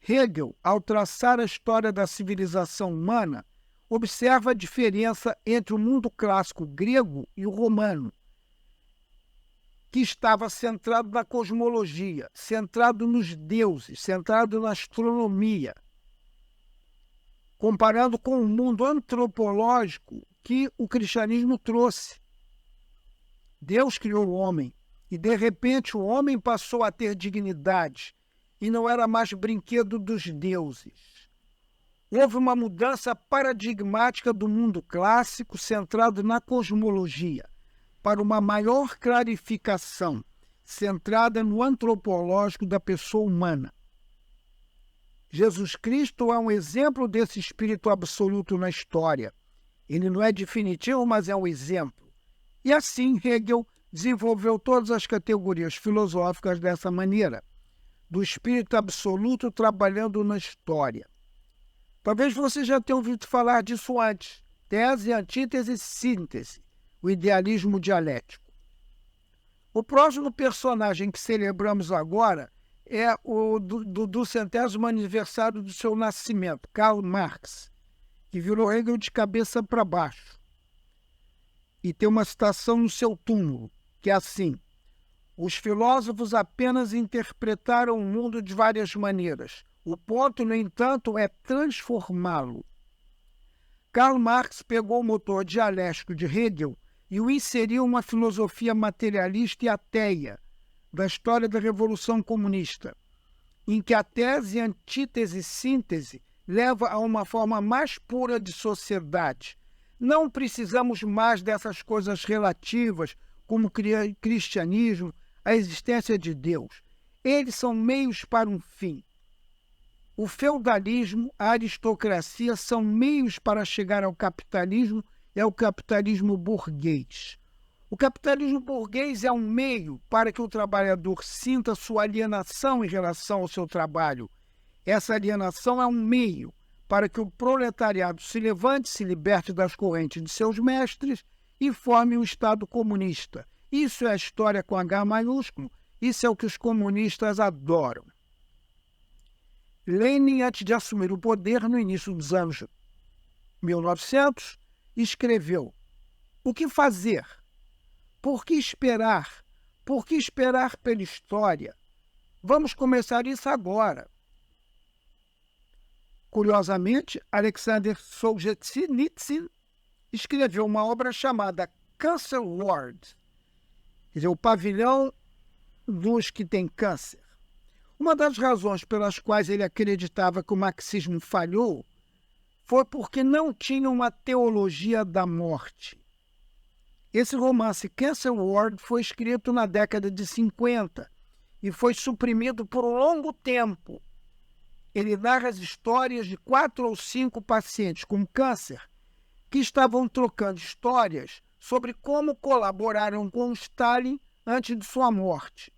Hegel, ao traçar a história da civilização humana, observa a diferença entre o mundo clássico grego e o romano, que estava centrado na cosmologia, centrado nos deuses, centrado na astronomia, comparando com o mundo antropológico que o cristianismo trouxe. Deus criou o homem e, de repente, o homem passou a ter dignidade e não era mais brinquedo dos deuses. Houve uma mudança paradigmática do mundo clássico centrado na cosmologia para uma maior clarificação centrada no antropológico da pessoa humana. Jesus Cristo é um exemplo desse espírito absoluto na história. Ele não é definitivo, mas é um exemplo. E assim Hegel desenvolveu todas as categorias filosóficas dessa maneira, do espírito absoluto trabalhando na história. Talvez você já tenha ouvido falar disso antes. Tese, antítese, síntese. O idealismo dialético. O próximo personagem que celebramos agora é o do 200º aniversário do seu nascimento, Karl Marx, que virou Hegel de cabeça para baixo. E tem uma citação no seu túmulo, que é assim: os filósofos apenas interpretaram o mundo de várias maneiras. O ponto, no entanto, é transformá-lo. Karl Marx pegou o motor dialético de Hegel e o inseriu uma filosofia materialista e ateia da história da Revolução Comunista, em que a tese, antítese e síntese leva a uma forma mais pura de sociedade. Não precisamos mais dessas coisas relativas, como cristianismo, a existência de Deus. Eles são meios para um fim. O feudalismo, a aristocracia são meios para chegar ao capitalismo e ao capitalismo burguês. O capitalismo burguês é um meio para que o trabalhador sinta sua alienação em relação ao seu trabalho. Essa alienação é um meio para que o proletariado se levante, se liberte das correntes de seus mestres e forme um Estado comunista. Isso é a história com H maiúsculo, isso é o que os comunistas adoram. Lenin, antes de assumir o poder no início dos anos 1900, escreveu: o que fazer? Por que esperar? Por que esperar pela história? Vamos começar isso agora. Curiosamente, Alexander Solzhenitsyn escreveu uma obra chamada Cancer Ward, quer dizer, o pavilhão dos que têm câncer. Uma das razões pelas quais ele acreditava que o marxismo falhou foi porque não tinha uma teologia da morte. Esse romance Cancer Ward foi escrito na década de 50 e foi suprimido por um longo tempo. Ele narra as histórias de 4 ou 5 pacientes com câncer que estavam trocando histórias sobre como colaboraram com Stalin antes de sua morte.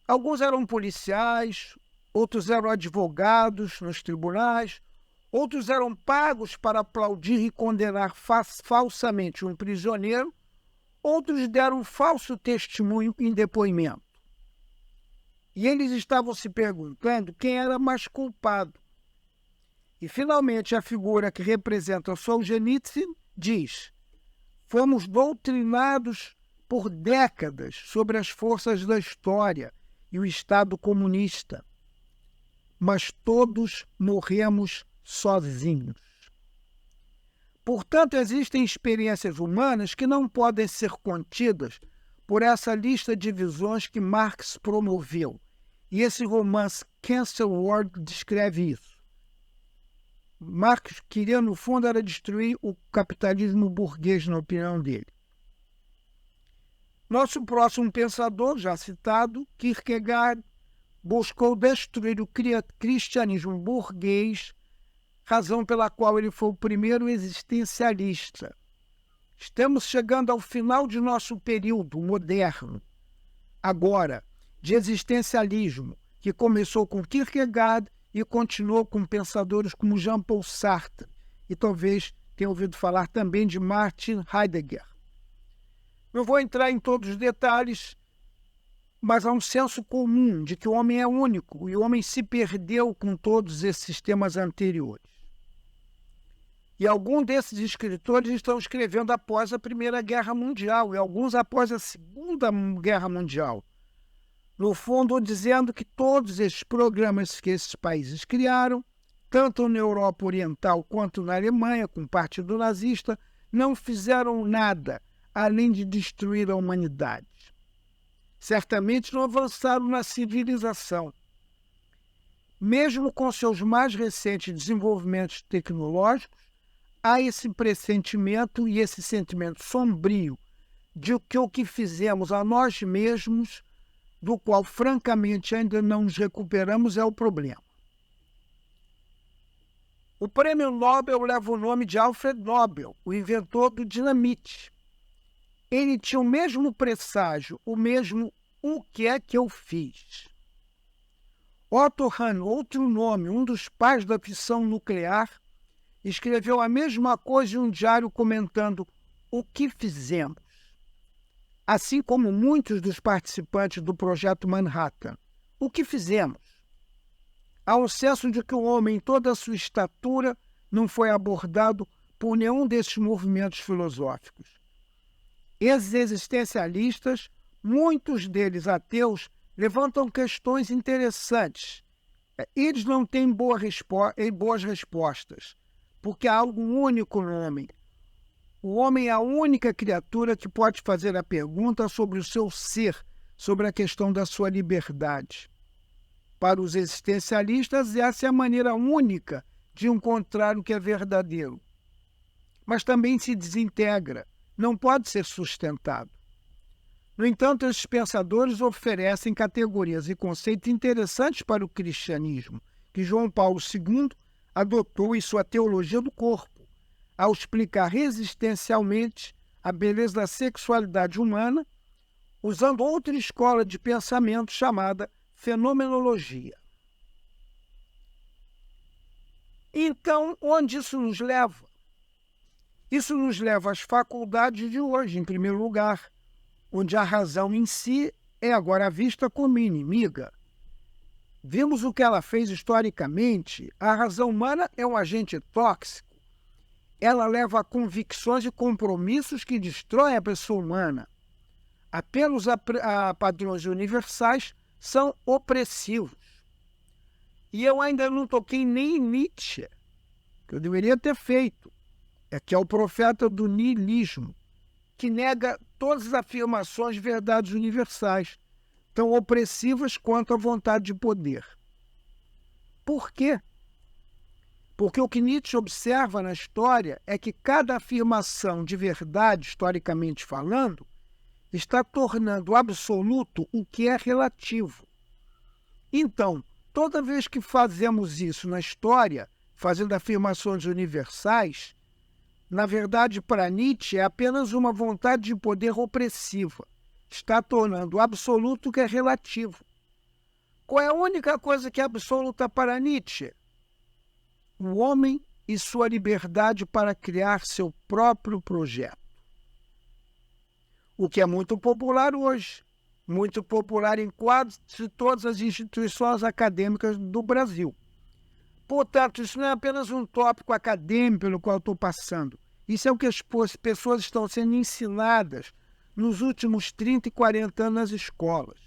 Alguns eram policiais, outros eram advogados nos tribunais, outros eram pagos para aplaudir e condenar falsamente um prisioneiro, outros deram falso testemunho em depoimento. E eles estavam se perguntando quem era mais culpado. E, finalmente, a figura que representa Solzhenitsyn diz: fomos doutrinados por décadas sobre as forças da história e o Estado comunista, mas todos morremos sozinhos. Portanto, existem experiências humanas que não podem ser contidas por essa lista de visões que Marx promoveu. E esse romance Cancer Ward descreve isso. Marx queria, no fundo, era destruir o capitalismo burguês, na opinião dele. Nosso próximo pensador, já citado, Kierkegaard, buscou destruir o cristianismo burguês, razão pela qual ele foi o primeiro existencialista. Estamos chegando ao final de nosso período moderno, agora, de existencialismo, que começou com Kierkegaard e continuou com pensadores como Jean-Paul Sartre e talvez tenha ouvido falar também de Martin Heidegger. Não vou entrar em todos os detalhes, mas há um senso comum de que o homem é único e o homem se perdeu com todos esses sistemas anteriores. E alguns desses escritores estão escrevendo após a Primeira Guerra Mundial e alguns após a Segunda Guerra Mundial. No fundo, dizendo que todos esses programas que esses países criaram, tanto na Europa Oriental quanto na Alemanha, com o Partido Nazista, não fizeram nada além de destruir a humanidade. Certamente não avançaram na civilização. Mesmo com seus mais recentes desenvolvimentos tecnológicos, há esse pressentimento e esse sentimento sombrio de que o que fizemos a nós mesmos, do qual, francamente, ainda não nos recuperamos, é o problema. O prêmio Nobel leva o nome de Alfred Nobel, o inventor do dinamite. Ele tinha o mesmo presságio, o mesmo "o que é que eu fiz?". Otto Hahn, outro nome, um dos pais da fissão nuclear, escreveu a mesma coisa em um diário comentando o que fizemos. Assim como muitos dos participantes do Projeto Manhattan. O que fizemos? Há um senso de que o homem, em toda a sua estatura, não foi abordado por nenhum desses movimentos filosóficos. Esses existencialistas, muitos deles ateus, levantam questões interessantes. Eles não têm boas respostas, porque há algo único no homem. O homem é a única criatura que pode fazer a pergunta sobre o seu ser, sobre a questão da sua liberdade. Para os existencialistas, essa é a maneira única de encontrar o que é verdadeiro. Mas também se desintegra, não pode ser sustentado. No entanto, esses pensadores oferecem categorias e conceitos interessantes para o cristianismo, que João Paulo II adotou em sua teologia do corpo, ao explicar existencialmente a beleza da sexualidade humana, usando outra escola de pensamento chamada fenomenologia. Então, onde isso nos leva? Isso nos leva às faculdades de hoje, em primeiro lugar, onde a razão em si é agora vista como inimiga. Vimos o que ela fez historicamente. A razão humana é um agente tóxico. Ela leva a convicções e compromissos que destroem a pessoa humana. Apelos a padrões universais são opressivos. E eu ainda não toquei nem em Nietzsche, que eu deveria ter feito, que é o profeta do niilismo, que nega todas as afirmações de verdades universais, tão opressivas quanto a vontade de poder. Por quê? Porque o que Nietzsche observa na história é que cada afirmação de verdade, historicamente falando, está tornando absoluto o que é relativo. Então, toda vez que fazemos isso na história, fazendo afirmações universais, na verdade, para Nietzsche, é apenas uma vontade de poder opressiva. Está tornando absoluto o que é relativo. Qual é a única coisa que é absoluta para Nietzsche? O homem e sua liberdade para criar seu próprio projeto. O que é muito popular hoje. Muito popular em quase todas as instituições acadêmicas do Brasil. Portanto, isso não é apenas um tópico acadêmico pelo qual estou passando. Isso é o que as pessoas estão sendo ensinadas nos últimos 30 e 40 anos nas escolas.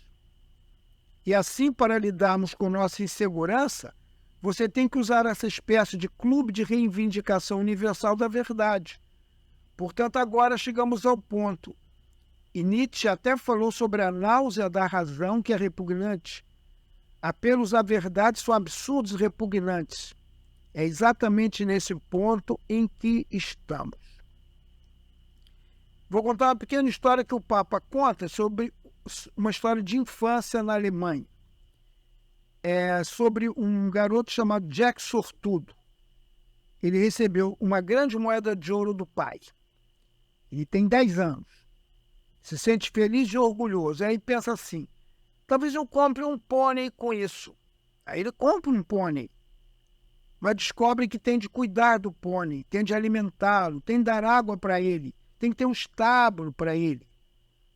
E assim, para lidarmos com nossa insegurança, você tem que usar essa espécie de clube de reivindicação universal da verdade. Portanto, agora chegamos ao ponto. E Nietzsche até falou sobre a náusea da razão, que é repugnante. Apelos à verdade são absurdos e repugnantes. É exatamente nesse ponto em que estamos. Vou contar uma pequena história que o Papa conta sobre uma história de infância na Alemanha. É sobre um garoto chamado Jack Sortudo. Ele recebeu uma grande moeda de ouro do pai. Ele tem 10 anos. Se sente feliz e orgulhoso. Aí pensa assim, talvez eu compre um pônei com isso. Aí ele compra um pônei. mas descobre que tem de cuidar do pônei, tem de alimentá-lo, tem de dar água para ele, tem que ter um estábulo para ele.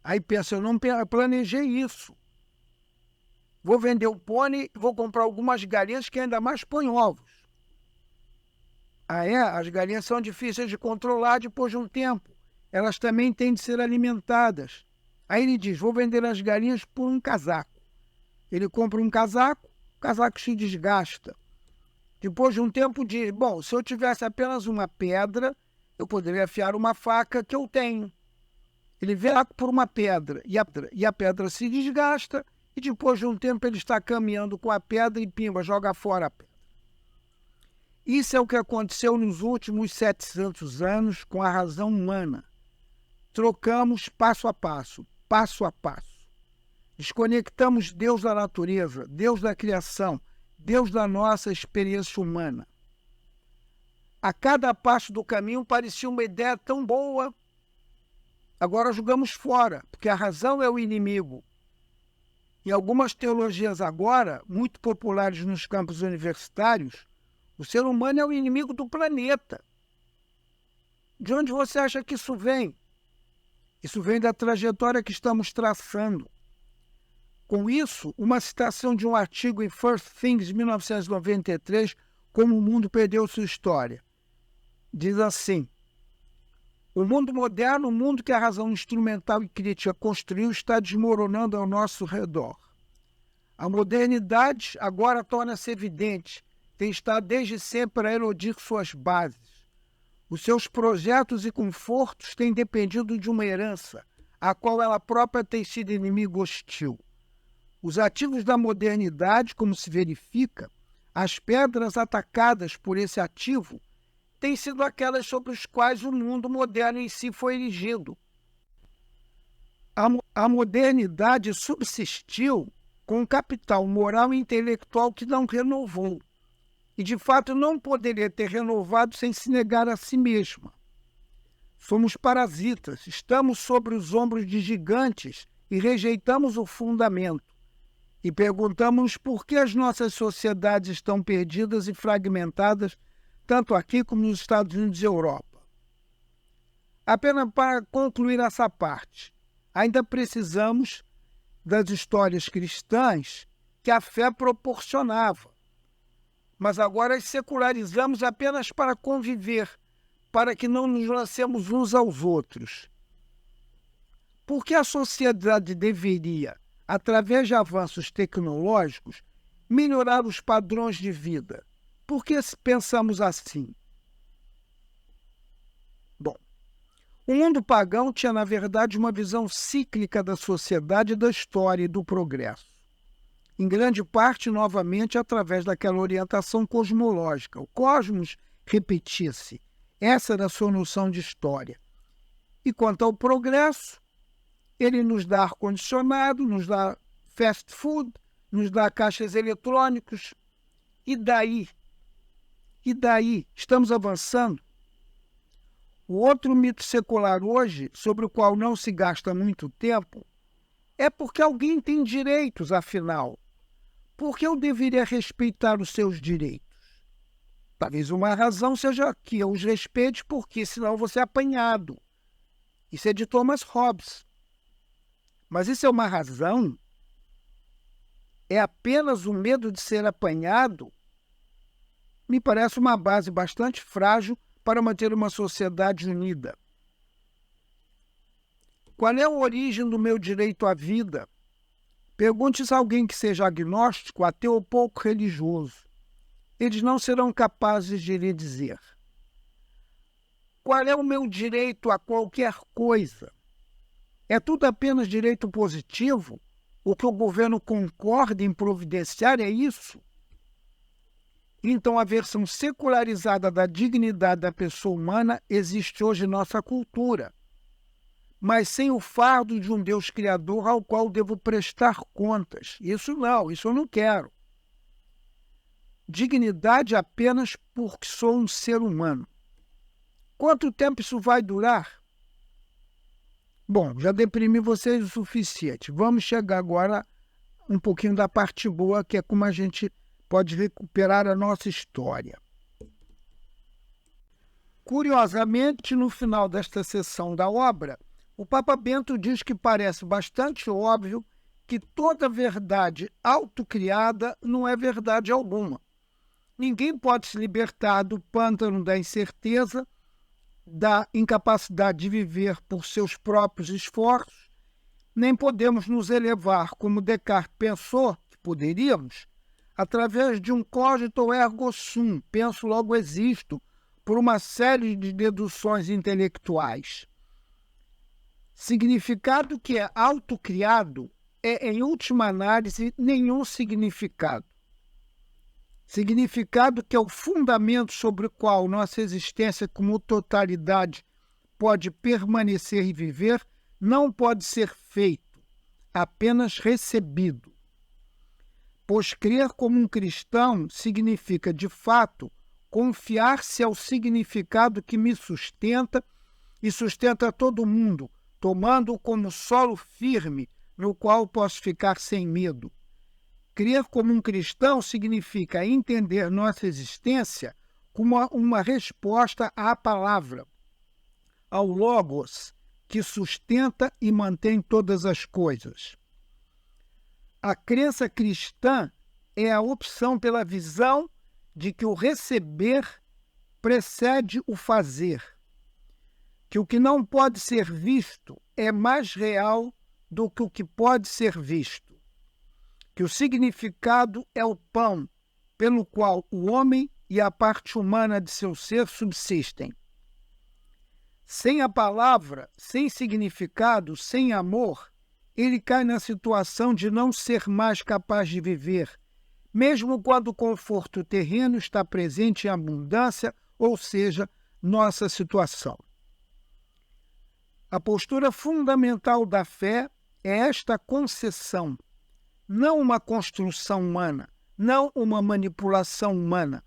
Aí pensa, eu não planejei isso. Vou vender o pônei, vou comprar algumas galinhas que ainda mais põem ovos. As galinhas são difíceis de controlar depois de um tempo. Elas também têm de ser alimentadas. Aí ele diz, vou vender as galinhas por um casaco. Ele compra um casaco, o casaco se desgasta. Depois de um tempo diz, bom, se eu tivesse apenas uma pedra, eu poderia afiar uma faca que eu tenho. Ele vê por uma pedra e a pedra se desgasta e depois de um tempo ele está caminhando com a pedra e pimba, joga fora a pedra. Isso é o que aconteceu nos últimos 700 anos com a razão humana. Trocamos passo a passo, passo a passo. Desconectamos Deus da natureza, Deus da criação, Deus da nossa experiência humana. A cada passo do caminho parecia uma ideia tão boa. Agora jogamos fora, porque a razão é o inimigo. Em algumas teologias agora, muito populares nos campos universitários, o ser humano é o inimigo do planeta. De onde você acha que isso vem? Isso vem da trajetória que estamos traçando. Com isso, uma citação de um artigo em First Things, de 1993, Como o Mundo Perdeu Sua História. Diz assim, o mundo moderno, o mundo que a razão instrumental e crítica construiu, está desmoronando ao nosso redor. A modernidade agora torna-se evidente, tem estado desde sempre a erodir suas bases. Os seus projetos e confortos têm dependido de uma herança, a qual ela própria tem sido inimigo hostil. Os ativos da modernidade, como se verifica, as pedras atacadas por esse ativo, têm sido aquelas sobre as quais o mundo moderno em si foi erigido. A modernidade subsistiu com um capital moral e intelectual que não renovou. E, de fato, não poderia ter renovado sem se negar a si mesma. Somos parasitas, estamos sobre os ombros de gigantes e rejeitamos o fundamento. E perguntamos por que as nossas sociedades estão perdidas e fragmentadas, tanto aqui como nos Estados Unidos e Europa. Apenas para concluir essa parte, ainda precisamos das histórias cristãs que a fé proporcionava. Mas agora as secularizamos apenas para conviver, para que não nos lancemos uns aos outros. Por que a sociedade deveria, através de avanços tecnológicos, melhorar os padrões de vida? Por que pensamos assim? Bom, o mundo pagão tinha, na verdade, uma visão cíclica da sociedade, da história e do progresso. Em grande parte, novamente, através daquela orientação cosmológica. O cosmos repetia-se. Essa era a sua noção de história. E quanto ao progresso, ele nos dá ar-condicionado, nos dá fast food, nos dá caixas eletrônicos. E daí? E daí? Estamos avançando? O outro mito secular hoje, sobre o qual não se gasta muito tempo, é porque alguém tem direitos, afinal. Por que eu deveria respeitar os seus direitos? Talvez uma razão seja que eu os respeite, porque senão eu vou ser apanhado. Isso é de Thomas Hobbes. Mas isso é uma razão? É apenas o medo de ser apanhado? Me parece uma base bastante frágil para manter uma sociedade unida. Qual é a origem do meu direito à vida? Pergunte-se a alguém que seja agnóstico, ateu ou pouco religioso. Eles não serão capazes de lhe dizer. Qual é o meu direito a qualquer coisa? É tudo apenas direito positivo? O que o governo concorda em providenciar é isso? Então, a versão secularizada da dignidade da pessoa humana existe hoje em nossa cultura, mas sem o fardo de um Deus criador ao qual devo prestar contas. Isso eu não quero. Dignidade apenas porque sou um ser humano. Quanto tempo isso vai durar? Bom, já deprimi vocês o suficiente. Vamos chegar agora um pouquinho da parte boa, que é como a gente pode recuperar a nossa história. Curiosamente, no final desta seção da obra, o Papa Bento diz que parece bastante óbvio que toda verdade autocriada não é verdade alguma. Ninguém pode se libertar do pântano da incerteza, da incapacidade de viver por seus próprios esforços, nem podemos nos elevar, como Descartes pensou que poderíamos, através de um cogito ergo sum, penso logo existo, por uma série de deduções intelectuais. Significado que é autocriado é, em última análise, nenhum significado. Significado que é o fundamento sobre o qual nossa existência como totalidade pode permanecer e viver, não pode ser feito, apenas recebido. Pois crer como um cristão significa, de fato, confiar-se ao significado que me sustenta e sustenta todo mundo, tomando-o como solo firme no qual posso ficar sem medo. Crer como um cristão significa entender nossa existência como uma resposta à palavra, ao Logos, que sustenta e mantém todas as coisas. A crença cristã é a opção pela visão de que o receber precede o fazer, que o que não pode ser visto é mais real do que o que pode ser visto, que o significado é o pão pelo qual o homem e a parte humana de seu ser subsistem. Sem a palavra, sem significado, sem amor, ele cai na situação de não ser mais capaz de viver, mesmo quando o conforto terreno está presente em abundância, ou seja, nossa situação. A postura fundamental da fé é esta concessão, não uma construção humana, não uma manipulação humana.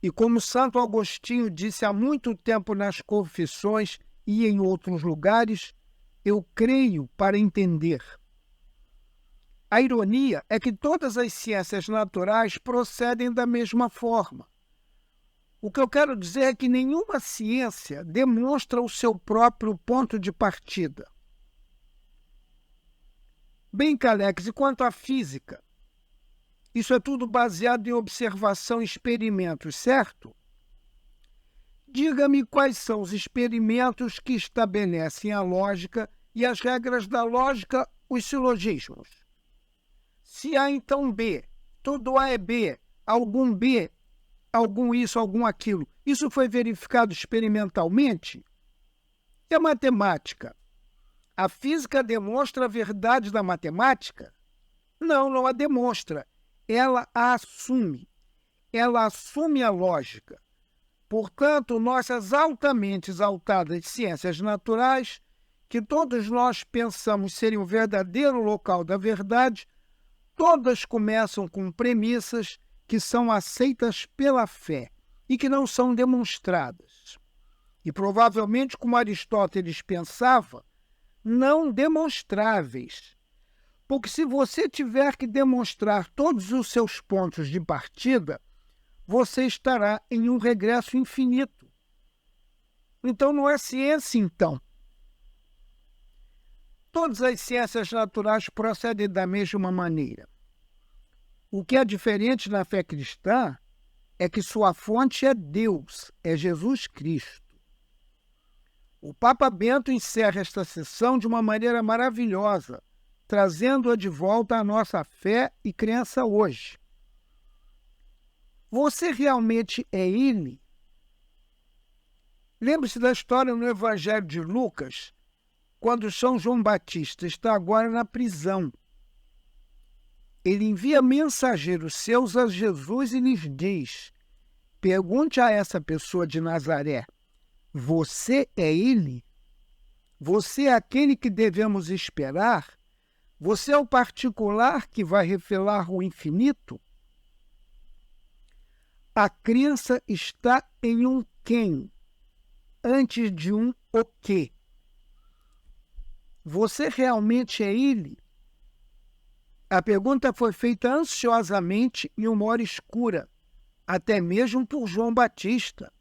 E como Santo Agostinho disse há muito tempo nas Confissões e em outros lugares, eu creio para entender. A ironia é que todas as ciências naturais procedem da mesma forma. O que eu quero dizer é que nenhuma ciência demonstra o seu próprio ponto de partida. Bem, Calex, e quanto à física? Isso é tudo baseado em observação e experimentos, certo? Diga-me quais são os experimentos que estabelecem a lógica e as regras da lógica, os silogismos. Se A, então B. Todo A é B. Algum B, algum isso, algum aquilo. Isso foi verificado experimentalmente? E a matemática? A física demonstra a verdade da matemática? Não, não a demonstra. Ela a assume. Ela assume a lógica. Portanto, nossas altamente exaltadas ciências naturais, que todos nós pensamos serem o verdadeiro local da verdade, todas começam com premissas que são aceitas pela fé e que não são demonstradas. E provavelmente, como Aristóteles pensava, não demonstráveis. Porque se você tiver que demonstrar todos os seus pontos de partida, você estará em um regresso infinito. Então não é ciência, então. Todas as ciências naturais procedem da mesma maneira. O que é diferente na fé cristã é que sua fonte é Deus, é Jesus Cristo. O Papa Bento encerra esta sessão de uma maneira maravilhosa, trazendo-a de volta à nossa fé e crença hoje. Você realmente é Ele? Lembre-se da história no Evangelho de Lucas, quando São João Batista está agora na prisão. Ele envia mensageiros seus a Jesus e lhes diz: pergunte a essa pessoa de Nazaré, você é Ele? Você é aquele que devemos esperar? Você é o particular que vai revelar o infinito? A crença está em um quem, antes de um o quê. Você realmente é Ele? A pergunta foi feita ansiosamente em uma hora escura, até mesmo por João Batista,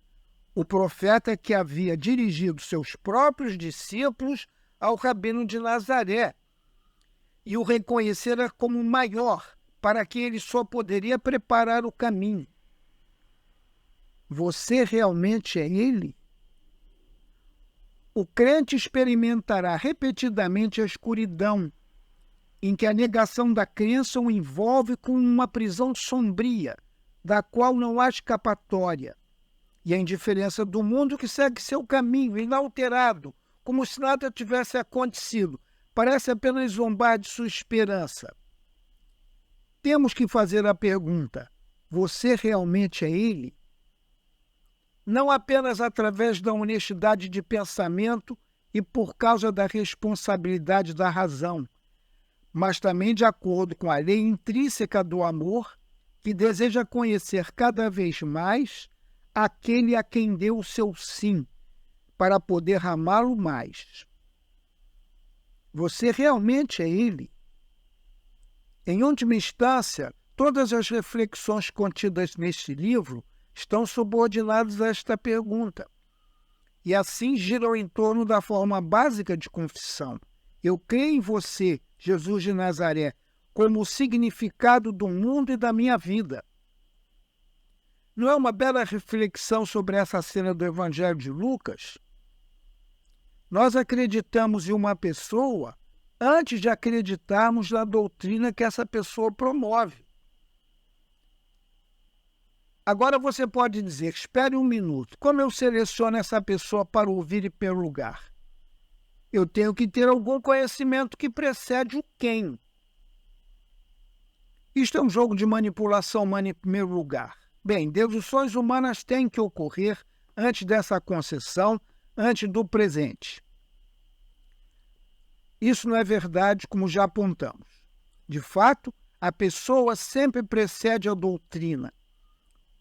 o profeta que havia dirigido seus próprios discípulos ao Rabino de Nazaré e o reconhecera como maior, para que ele só poderia preparar o caminho. Você realmente é ele? O crente experimentará repetidamente a escuridão, em que a negação da crença o envolve com uma prisão sombria, da qual não há escapatória, e a indiferença do mundo que segue seu caminho inalterado, como se nada tivesse acontecido, parece apenas zombar de sua esperança. Temos que fazer a pergunta: você realmente é ele? Não apenas através da honestidade de pensamento e por causa da responsabilidade da razão, mas também de acordo com a lei intrínseca do amor, que deseja conhecer cada vez mais aquele a quem deu o seu sim, para poder amá-lo mais. Você realmente é ele? Em última instância, todas as reflexões contidas neste livro estão subordinadas a esta pergunta, e assim giram em torno da forma básica de confissão. Eu creio em você, Jesus de Nazaré, como o significado do mundo e da minha vida. Não é uma bela reflexão sobre essa cena do Evangelho de Lucas? Nós acreditamos em uma pessoa antes de acreditarmos na doutrina que essa pessoa promove. Agora você pode dizer: espere um minuto, como eu seleciono essa pessoa para ouvir em primeiro lugar? Eu tenho que ter algum conhecimento que precede o quem. Isto é um jogo de manipulação humana em primeiro lugar. Bem, deduções humanas têm que ocorrer antes dessa concessão, antes do presente. Isso não é verdade, como já apontamos. De fato, a pessoa sempre precede a doutrina.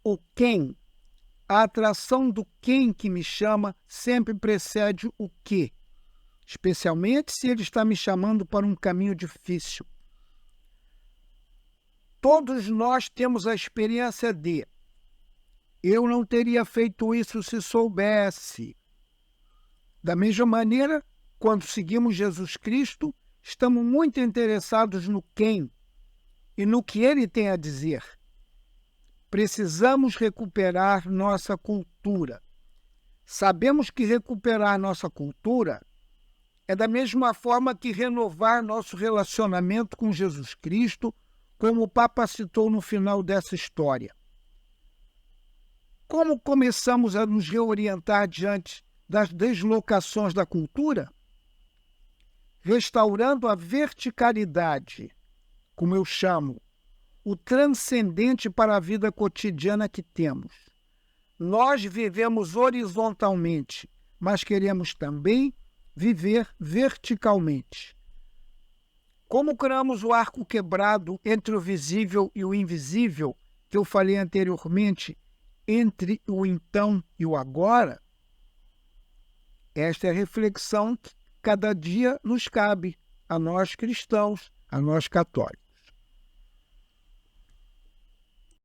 O quem, a atração do quem que me chama, sempre precede o que, especialmente se ele está me chamando para um caminho difícil. Todos nós temos a experiência de: eu não teria feito isso se soubesse. Da mesma maneira, quando seguimos Jesus Cristo, estamos muito interessados no quem e no que ele tem a dizer. Precisamos recuperar nossa cultura. Sabemos que recuperar nossa cultura é da mesma forma que renovar nosso relacionamento com Jesus Cristo, como o Papa citou no final dessa história. Como começamos a nos reorientar diante das deslocações da cultura? Restaurando a verticalidade, como eu chamo, o transcendente para a vida cotidiana que temos. Nós vivemos horizontalmente, mas queremos também viver verticalmente. Como criamos o arco quebrado entre o visível e o invisível, que eu falei anteriormente, entre o então e o agora? Esta é a reflexão que cada dia nos cabe, a nós cristãos, a nós católicos.